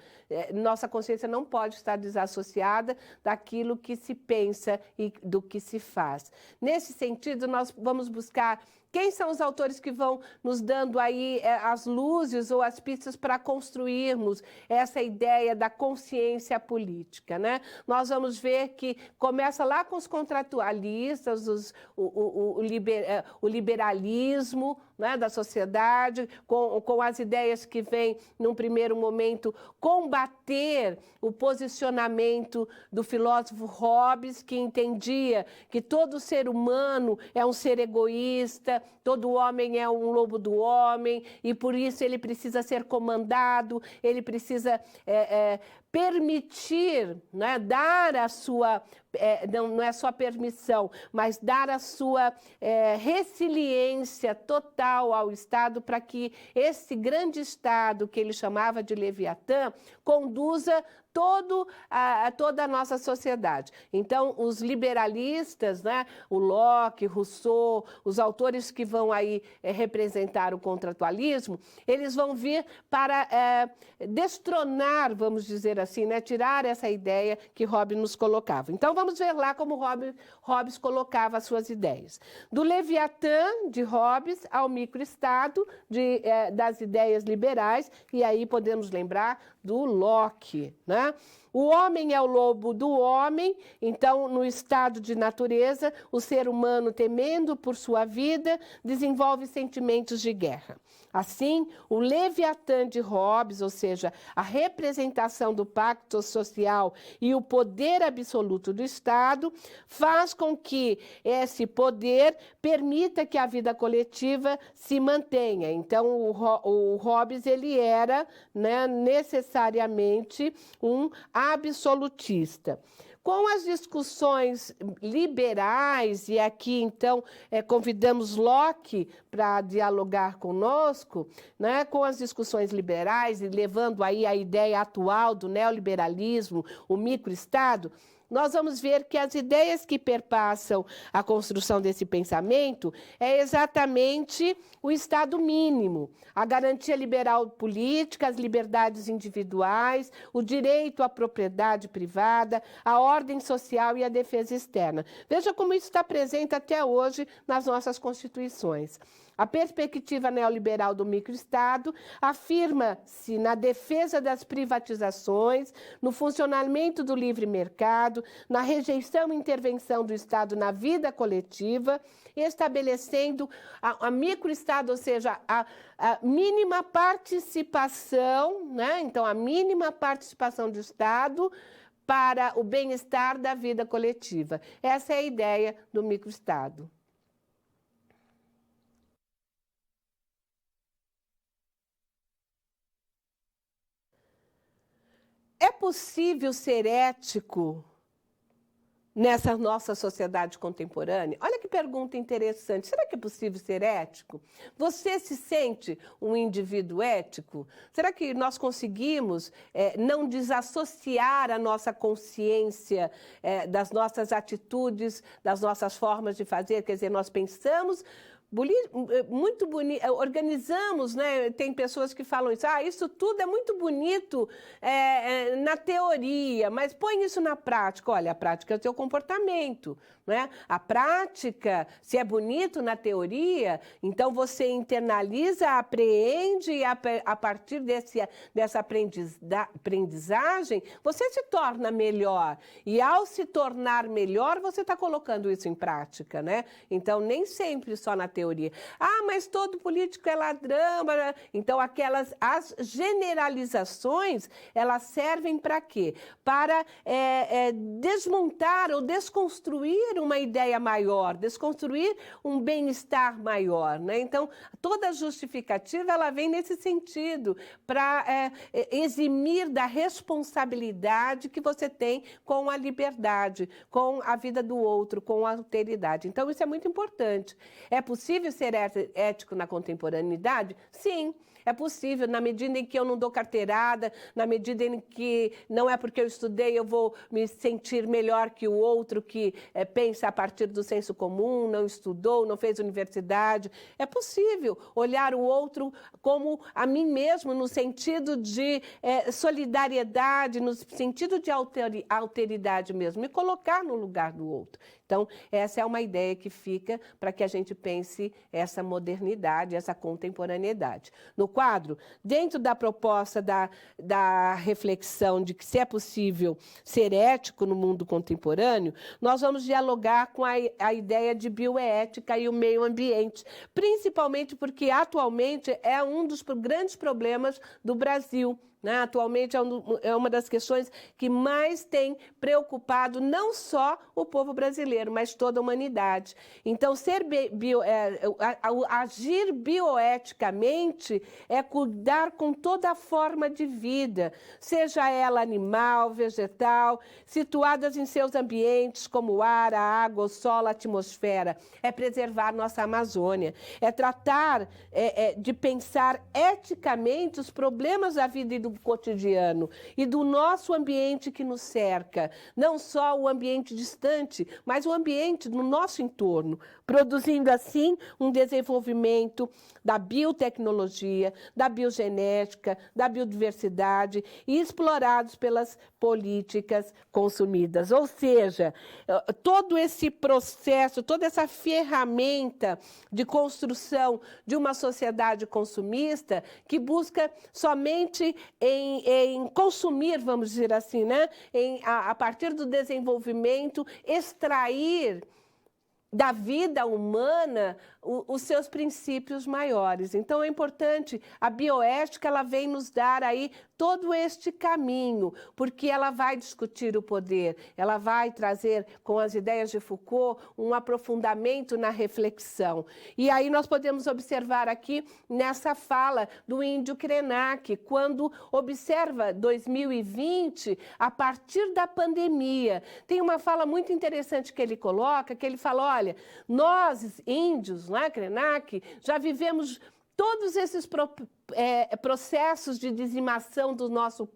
Speaker 1: Nossa consciência não pode estar desassociada daquilo que se pensa e do que se faz. Nesse sentido, nós vamos buscar Quem são os autores que vão nos dando aí as luzes ou as pistas para construirmos essa ideia da consciência política, né? Nós vamos ver que começa lá com os contratualistas, o liberalismo, né, da sociedade, com as ideias que vêm, num primeiro momento, combater o posicionamento do filósofo Hobbes, que entendia que todo ser humano é um ser egoísta, todo homem é um lobo do homem, e por isso ele precisa ser comandado, ele precisa permitir, né, dar a sua, não é só permissão, mas dar a sua resiliência total ao Estado para que esse grande Estado, que ele chamava de Leviatã, conduza toda a nossa sociedade. Então, os liberalistas, né, o Locke, Rousseau, os autores que vão aí representar o contratualismo, eles vão vir para destronar, vamos dizer assim, né, tirar essa ideia que Hobbes nos colocava. Então, vamos ver lá como Hobbes colocava as suas ideias. Do Leviatã, de Hobbes, ao microestado, das ideias liberais, e aí podemos lembrar do Locke, né? O homem é o lobo do homem, então, no estado de natureza, o ser humano, temendo por sua vida, desenvolve sentimentos de guerra. Assim, o Leviatã de Hobbes, ou seja, a representação do pacto social e o poder absoluto do Estado, faz com que esse poder permita que a vida coletiva se mantenha. Então, o Hobbes, ele era, né, necessariamente um absolutista. Com as discussões liberais, e aqui, então, convidamos Locke para dialogar conosco, né, com as discussões liberais, e levando aí a ideia atual do neoliberalismo, o microestado, nós vamos ver que as ideias que perpassam a construção desse pensamento é exatamente o Estado mínimo, a garantia liberal política, as liberdades individuais, o direito à propriedade privada, a ordem social e a defesa externa. Veja como isso está presente até hoje nas nossas constituições. A perspectiva neoliberal do microestado afirma-se na defesa das privatizações, no funcionamento do livre mercado, na rejeição e intervenção do Estado na vida coletiva, estabelecendo a microestado, ou seja, a mínima participação, né? Então, a mínima participação do Estado para o bem-estar da vida coletiva. Essa é a ideia do microestado. É possível ser ético nessa nossa sociedade contemporânea? Olha que pergunta interessante. Será que é possível ser ético? Você se sente um indivíduo ético? Será que nós conseguimos não desassociar a nossa consciência das nossas atitudes, das nossas formas de fazer? Quer dizer, nós pensamos muito bonito, organizamos, né? Tem pessoas que falam isso, isso tudo é muito bonito na teoria, mas põe isso na prática. Olha, a prática é o seu comportamento, né? A prática, se é bonito na teoria, então você internaliza, apreende e a partir dessa aprendizagem, você se torna melhor. E ao se tornar melhor, você está colocando isso em prática, né? Então, nem sempre só na teoria. Mas todo político é ladrão. Então, as generalizações, elas servem para quê? Para desmontar ou desconstruir uma ideia maior, desconstruir um bem-estar maior, né? Então, toda justificativa, ela vem nesse sentido, para eximir da responsabilidade que você tem com a liberdade, com a vida do outro, com a alteridade. Então, isso é muito importante. É possível ser ético na contemporaneidade? Sim, é possível, na medida em que eu não dou carteirada, na medida em que não é porque eu estudei eu vou me sentir melhor que o outro que pensa a partir do senso comum, não estudou, não fez universidade. É possível olhar o outro como a mim mesmo, no sentido de solidariedade, no sentido de alteridade mesmo, me colocar no lugar do outro. Então, essa é uma ideia que fica para que a gente pense essa modernidade, essa contemporaneidade. No quadro, dentro da proposta da reflexão de que se é possível ser ético no mundo contemporâneo, nós vamos dialogar com a ideia de bioética e o meio ambiente, principalmente porque atualmente é um dos grandes problemas do Brasil. Atualmente é uma das questões que mais tem preocupado não só o povo brasileiro, mas toda a humanidade. Então, agir bioeticamente é cuidar com toda a forma de vida, seja ela animal, vegetal, situadas em seus ambientes como o ar, a água, o solo, a atmosfera. É preservar nossa Amazônia, é tratar de pensar eticamente os problemas da vida e do cotidiano e do nosso ambiente que nos cerca, não só o ambiente distante, mas o ambiente no nosso entorno, produzindo assim um desenvolvimento da biotecnologia, da biogenética, da biodiversidade e explorados pelas políticas consumidas. Ou seja, todo esse processo, toda essa ferramenta de construção de uma sociedade consumista que busca somente em consumir, vamos dizer assim, a partir do desenvolvimento, extrair da vida humana os seus princípios maiores. Então, é importante, a bioética ela vem nos dar aí todo este caminho, porque ela vai discutir o poder, ela vai trazer, com as ideias de Foucault, um aprofundamento na reflexão. E aí nós podemos observar aqui, nessa fala do Índio Krenak, quando observa 2020, a partir da pandemia. Tem uma fala muito interessante que ele coloca, que ele fala, olha, nós, índios, Krenak, já vivemos todos esses processos de dizimação dos nossos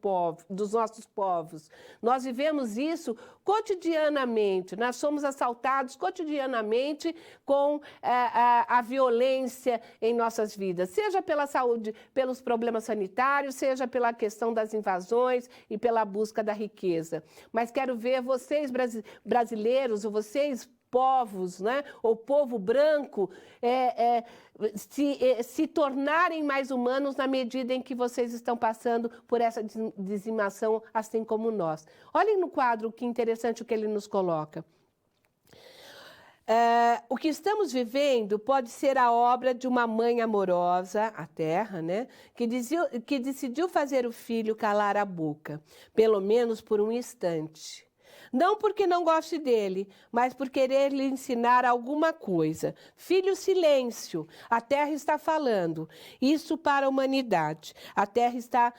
Speaker 1: povos. Nós vivemos isso cotidianamente, nós somos assaltados cotidianamente com a violência em nossas vidas, seja pela saúde, pelos problemas sanitários, seja pela questão das invasões e pela busca da riqueza. Mas quero ver vocês brasileiros, ou vocês povos, ou povo branco, se tornarem mais humanos na medida em que vocês estão passando por essa dizimação, assim como nós. Olhem no quadro que interessante o que ele nos coloca. O que estamos vivendo pode ser a obra de uma mãe amorosa, a Terra, que decidiu fazer o filho calar a boca, pelo menos por um instante. Não porque não goste dele, mas por querer lhe ensinar alguma coisa. Filho, silêncio. A Terra está falando isso para a humanidade. A Terra está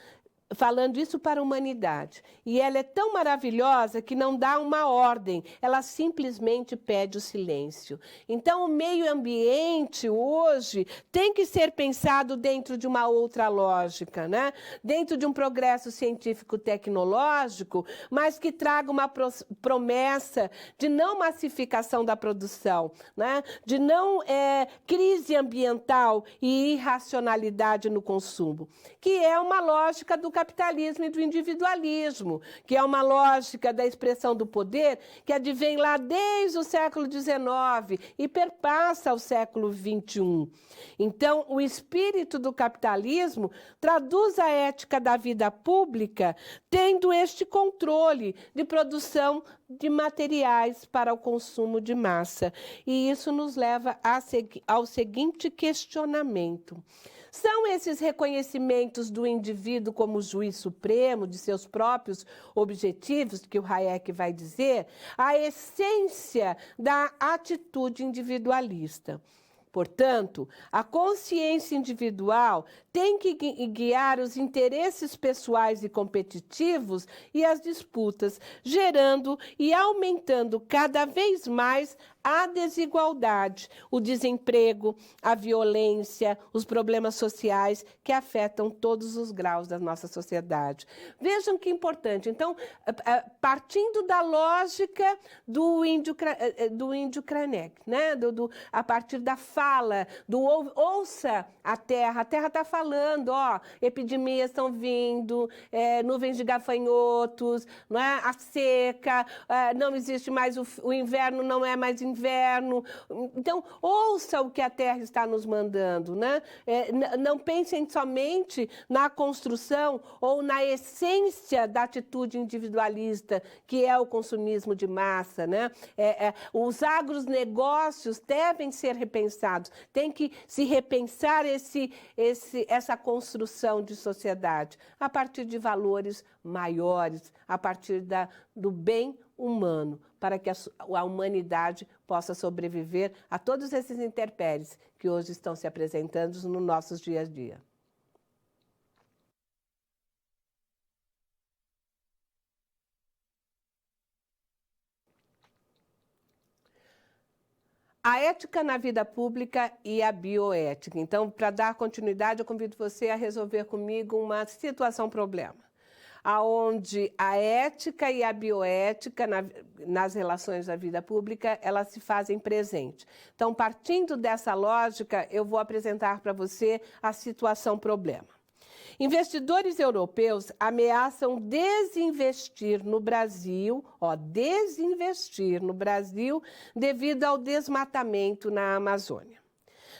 Speaker 1: falando isso para a humanidade. E ela é tão maravilhosa que não dá uma ordem, ela simplesmente pede o silêncio. Então, o meio ambiente hoje tem que ser pensado dentro de uma outra lógica, dentro de um progresso científico-tecnológico, mas que traga uma promessa de não massificação da produção, de não crise ambiental e irracionalidade no consumo, que é uma lógica do capitalismo e do individualismo, que é uma lógica da expressão do poder que advém lá desde o século XIX e perpassa ao século XXI. Então, o espírito do capitalismo traduz a ética da vida pública tendo este controle de produção de materiais para o consumo de massa. E isso nos leva ao seguinte questionamento. São esses reconhecimentos do indivíduo como juiz supremo de seus próprios objetivos, que o Hayek vai dizer, a essência da atitude individualista. Portanto, a consciência individual tem que guiar os interesses pessoais e competitivos e as disputas, gerando e aumentando cada vez mais a desigualdade, o desemprego, a violência, os problemas sociais que afetam todos os graus da nossa sociedade. Vejam que importante. Então, partindo da lógica do índio Krenek, né? A partir da fala, do ouça a Terra está falando, ó, epidemias estão vindo, nuvens de gafanhotos, não é? A seca, não existe mais o inverno, não é mais inverno. Então, ouça o que a Terra está nos mandando, né? Não pensem somente na construção ou na essência da atitude individualista, que é o consumismo de massa, né? Os agronegócios devem ser repensados, tem que se repensar essa construção de sociedade a partir de valores maiores, a partir do bem humano, para que a humanidade possa sobreviver a todos esses intempéries que hoje estão se apresentando no nossos dia a dia. A ética na vida pública e a bioética. Então, para dar continuidade, eu convido você a resolver comigo uma situação-problema, onde a ética e a bioética nas relações da vida pública, elas se fazem presente. Então, partindo dessa lógica, eu vou apresentar para você a situação-problema. Investidores europeus ameaçam desinvestir no Brasil, devido ao desmatamento na Amazônia.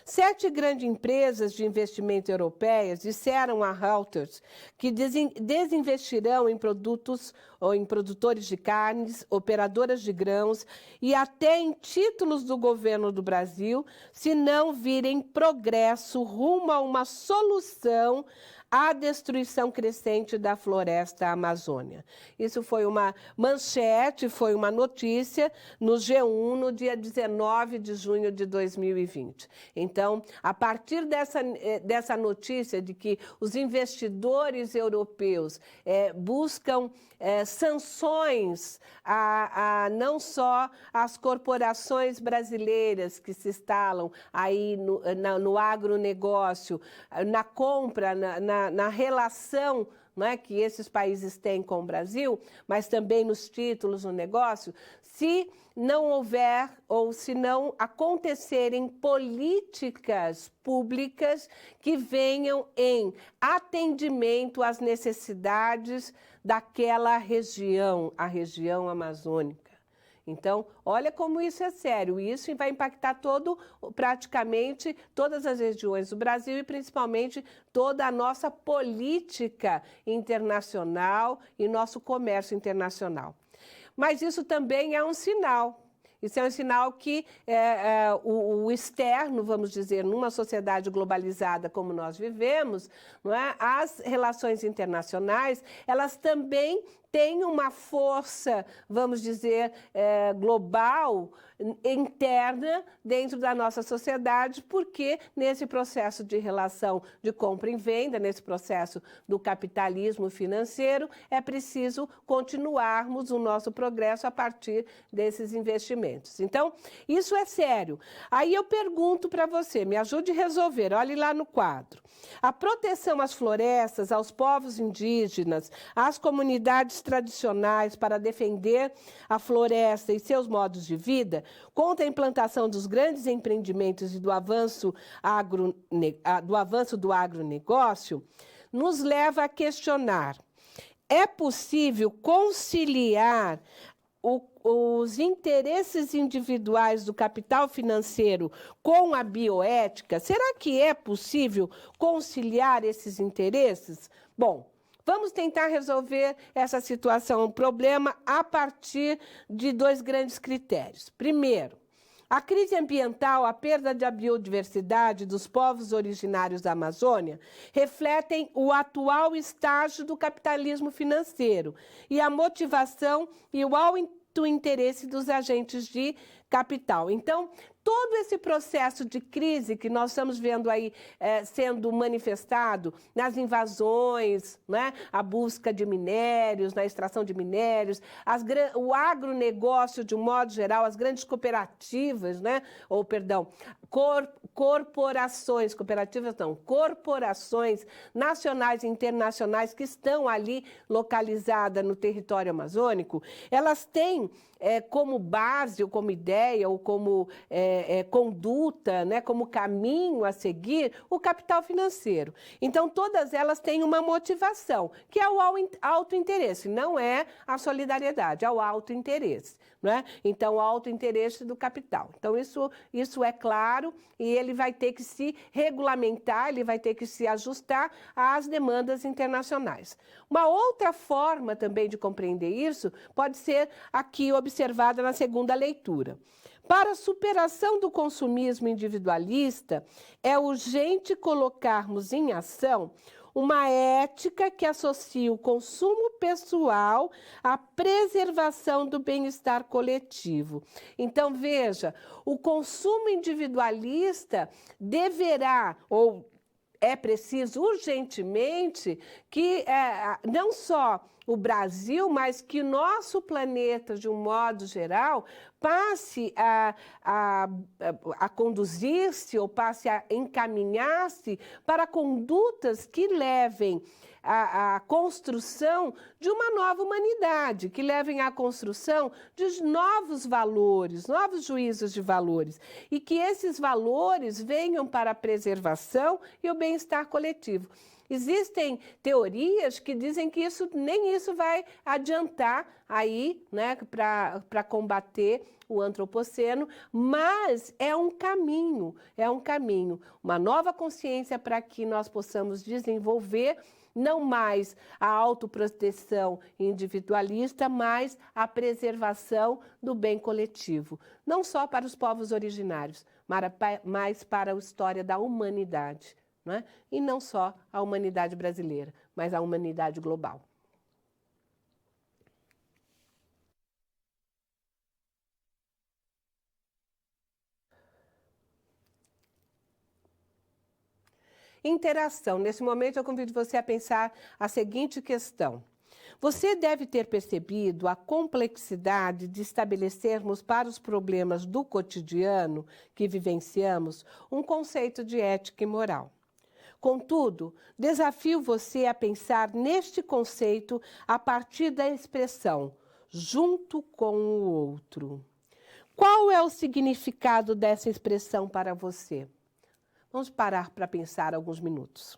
Speaker 1: 7 grandes empresas de investimento europeias disseram a Reuters que desinvestirão em produtos ou em produtores de carnes, operadoras de grãos e até em títulos do governo do Brasil, se não virem progresso rumo a uma solução à destruição crescente da floresta Amazônia. Isso foi uma manchete, foi uma notícia no G1 no dia 19 de junho de 2020. Então, a partir dessa notícia de que os investidores europeus buscam sanções não só às corporações brasileiras que se instalam aí no agronegócio, na compra, na relação, não é, que esses países têm com o Brasil, mas também nos títulos no negócio, se não houver ou se não acontecerem políticas públicas que venham em atendimento às necessidades daquela região, a região amazônica. Então, olha como isso é sério. Isso vai impactar praticamente todas as regiões do Brasil e principalmente toda a nossa política internacional e nosso comércio internacional. Mas isso também é um sinal. Isso é um sinal que o externo, vamos dizer, numa sociedade globalizada como nós vivemos, não é? As relações internacionais, elas também têm uma força, vamos dizer, global, interna, dentro da nossa sociedade, porque nesse processo de relação de compra e venda, nesse processo do capitalismo financeiro, é preciso continuarmos o nosso progresso a partir desses investimentos. Então, isso é sério. Aí eu pergunto para você, me ajude a resolver, olhe lá no quadro. A proteção às florestas, aos povos indígenas, às comunidades tradicionais para defender a floresta e seus modos de vida, contra a implantação dos grandes empreendimentos e do avanço do agronegócio, nos leva a questionar: é possível conciliar os interesses individuais do capital financeiro com a bioética? Será que é possível conciliar esses interesses? Bom, vamos tentar resolver essa situação, um problema, a partir de 2 grandes critérios. Primeiro, a crise ambiental, a perda da biodiversidade dos povos originários da Amazônia refletem o atual estágio do capitalismo financeiro e a motivação e o interesse dos agentes de capital. Então, todo esse processo de crise que nós estamos vendo aí sendo manifestado nas invasões, né? A busca de minérios, na extração de minérios, o agronegócio de um modo geral, as grandes cooperativas, né? Ou, perdão, corporações, cooperativas não, corporações nacionais e internacionais que estão ali localizadas no território amazônico, elas têm como base, ou como ideia, ou como conduta, né, como caminho a seguir, o capital financeiro. Então, todas elas têm uma motivação, que é o autointeresse, não é a solidariedade, é o autointeresse. Né? Então, o autointeresse do capital. Então, isso é claro e ele vai ter que se regulamentar, ele vai ter que se ajustar às demandas internacionais. Uma outra forma também de compreender isso pode ser aqui observada na segunda leitura. Para a superação do consumismo individualista, é urgente colocarmos em ação uma ética que associa o consumo pessoal à preservação do bem-estar coletivo. Então, veja, o consumo individualista deverá, ou é preciso urgentemente que não só o Brasil, mas que o nosso planeta, de um modo geral, passe a conduzir-se ou passe a encaminhar-se para condutas que levem à construção de uma nova humanidade, que levem à construção de novos valores, novos juízos de valores, e que esses valores venham para a preservação e o bem-estar coletivo. Existem teorias que dizem que nem isso vai adiantar aí, né, para combater o antropoceno, mas é um caminho, uma nova consciência para que nós possamos desenvolver não mais a autoproteção individualista, mas a preservação do bem coletivo, não só para os povos originários, mas para a história da humanidade. Né? E não só a humanidade brasileira, mas a humanidade global. Interação. Nesse momento, eu convido você a pensar a seguinte questão. Você deve ter percebido a complexidade de estabelecermos para os problemas do cotidiano que vivenciamos um conceito de ética e moral. Contudo, desafio você a pensar neste conceito a partir da expressão junto com o outro. Qual é o significado dessa expressão para você? Vamos parar para pensar alguns minutos.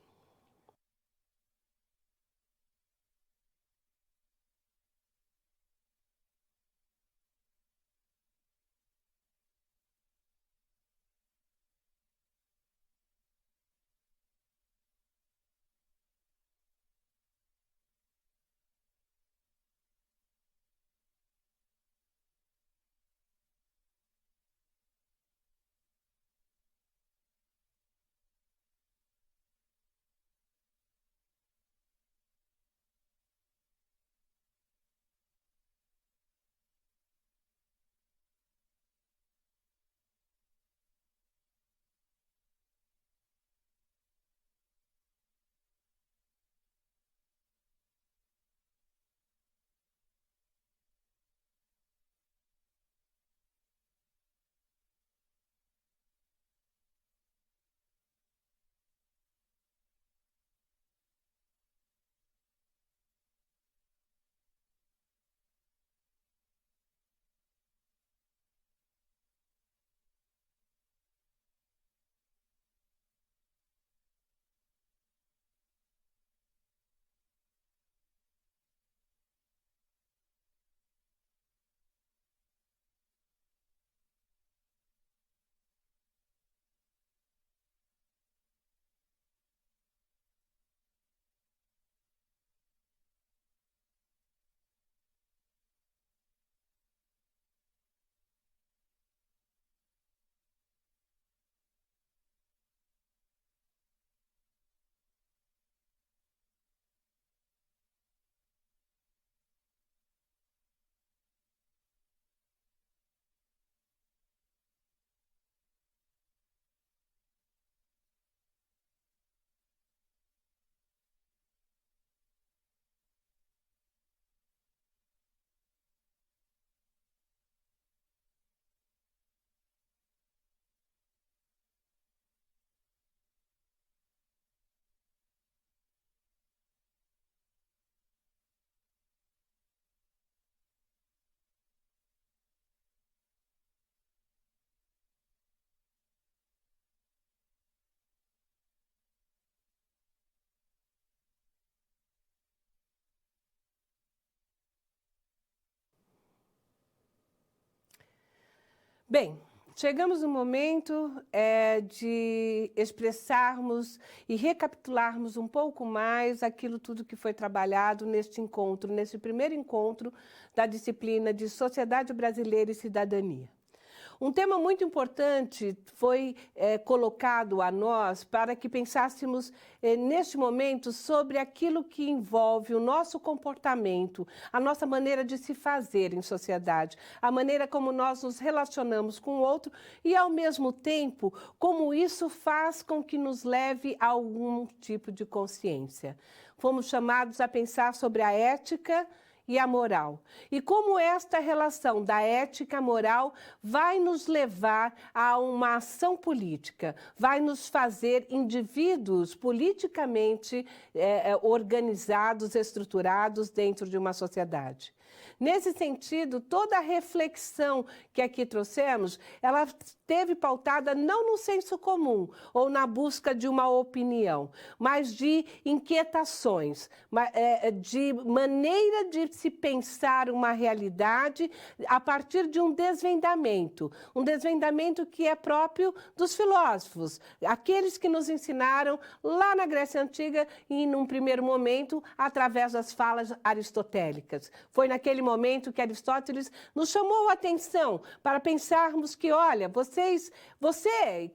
Speaker 1: Bem, chegamos no momento de expressarmos e recapitularmos um pouco mais aquilo tudo que foi trabalhado neste encontro, nesse primeiro encontro da disciplina de Sociedade Brasileira e Cidadania. Um tema muito importante foi colocado a nós para que pensássemos neste momento sobre aquilo que envolve o nosso comportamento, a nossa maneira de se fazer em sociedade, a maneira como nós nos relacionamos com o outro e, ao mesmo tempo, como isso faz com que nos leve a algum tipo de consciência. Fomos chamados a pensar sobre a ética e a moral. E como esta relação da ética e moral vai nos levar a uma ação política, vai nos fazer indivíduos politicamente organizados, estruturados dentro de uma sociedade. Nesse sentido, toda a reflexão que aqui trouxemos, ela esteve pautada não no senso comum ou na busca de uma opinião, mas de inquietações, de maneira de se pensar uma realidade a partir de um desvendamento que é próprio dos filósofos, aqueles que nos ensinaram lá na Grécia Antiga e, num primeiro momento, através das falas aristotélicas. Foi naquele momento que Aristóteles nos chamou a atenção para pensarmos que, olha, você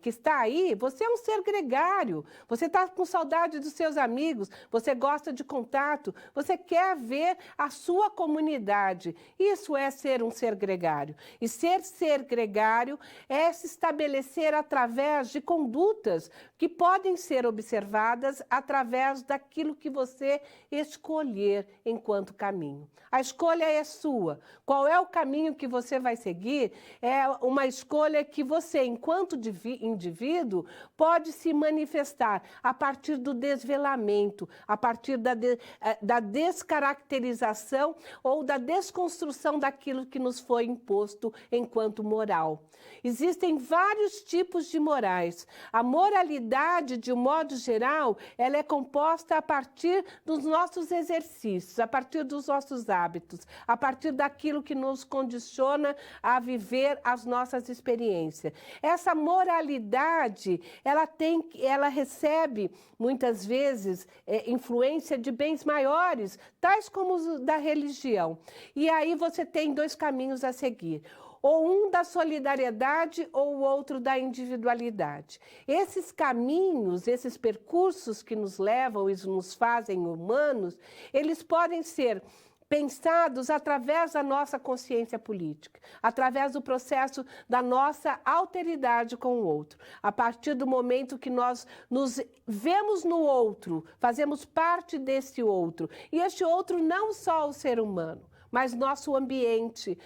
Speaker 1: que está aí, você é um ser gregário, você está com saudade dos seus amigos, você gosta de contato, você quer ver a sua comunidade. Isso é ser um ser gregário. E ser gregário é se estabelecer através de condutas que podem ser observadas através daquilo que você escolher enquanto caminho. A escolha é sua. Qual é o caminho que você vai seguir? É uma escolha que você, enquanto indivíduo, pode se manifestar a partir do desvelamento, a partir da descaracterização ou da desconstrução daquilo que nos foi imposto enquanto moral. Existem vários tipos de morais. A moralidade, de um modo geral, ela é composta a partir dos nossos exercícios, a partir dos nossos hábitos, a partir daquilo que nos condiciona a viver as nossas experiências. Essa moralidade, ela recebe, muitas vezes, influência de bens maiores, tais como os da religião. E aí você tem dois caminhos a seguir. Ou um da solidariedade ou o outro da individualidade. Esses caminhos, esses percursos que nos levam e nos fazem humanos, eles podem ser pensados através da nossa consciência política, através do processo da nossa alteridade com o outro, a partir do momento que nós nos vemos no outro, fazemos parte desse outro, e este outro não só o ser humano, mas nosso ambiente,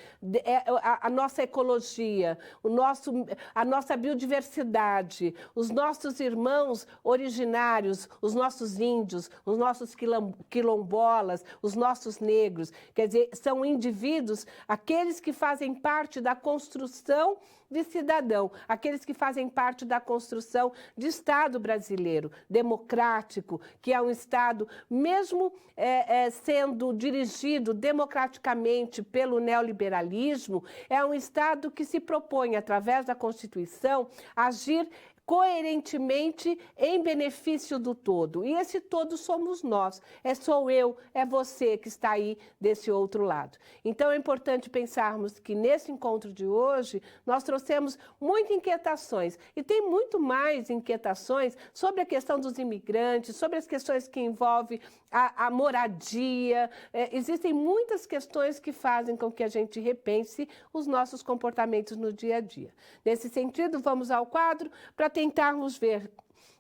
Speaker 1: a nossa ecologia, a nossa biodiversidade, os nossos irmãos originários, os nossos índios, os nossos quilombolas, os nossos negros. Quer dizer, são indivíduos, aqueles que fazem parte da construção de cidadão, aqueles que fazem parte da construção de Estado brasileiro, democrático, que é um Estado, mesmo sendo dirigido democraticamente pelo neoliberalismo, é um Estado que se propõe, através da Constituição, agir coerentemente em benefício do todo. E esse todo somos nós, sou eu, é você que está aí desse outro lado. Então é importante pensarmos que nesse encontro de hoje nós trouxemos muitas inquietações e tem muito mais inquietações sobre a questão dos imigrantes, sobre as questões que envolvem a moradia. Existem muitas questões que fazem com que a gente repense os nossos comportamentos no dia a dia. Nesse sentido, vamos ao quadro para tentarmos ver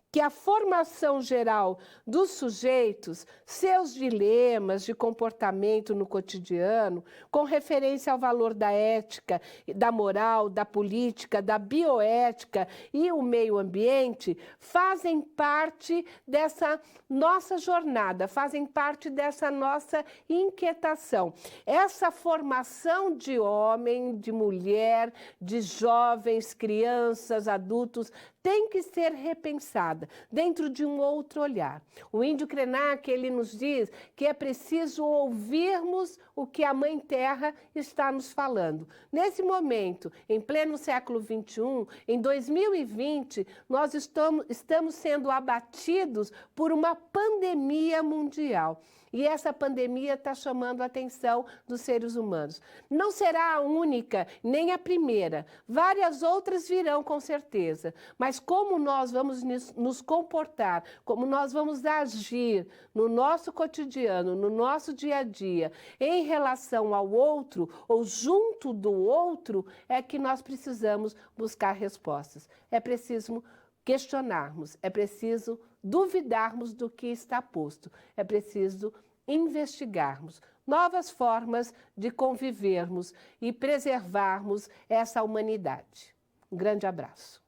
Speaker 1: que a formação geral dos sujeitos, seus dilemas de comportamento no cotidiano, com referência ao valor da ética, da moral, da política, da bioética e o meio ambiente, fazem parte dessa nossa jornada, fazem parte dessa nossa inquietação. Essa formação de homem, de mulher, de jovens, crianças, adultos, tem que ser repensada. transformada, dentro de um outro olhar. O índio Krenak, ele nos diz que é preciso ouvirmos o que a Mãe Terra está nos falando. Nesse momento, em pleno século XXI, em 2020, nós estamos sendo abatidos por uma pandemia mundial. E essa pandemia está chamando a atenção dos seres humanos. Não será a única, nem a primeira. Várias outras virão, com certeza. Mas como nós vamos nos comportar, como nós vamos agir no nosso cotidiano, no nosso dia a dia, em relação ao outro ou junto do outro, é que nós precisamos buscar respostas. É preciso questionarmos, é preciso duvidarmos do que está posto, é preciso investigarmos novas formas de convivermos e preservarmos essa humanidade. Um grande abraço.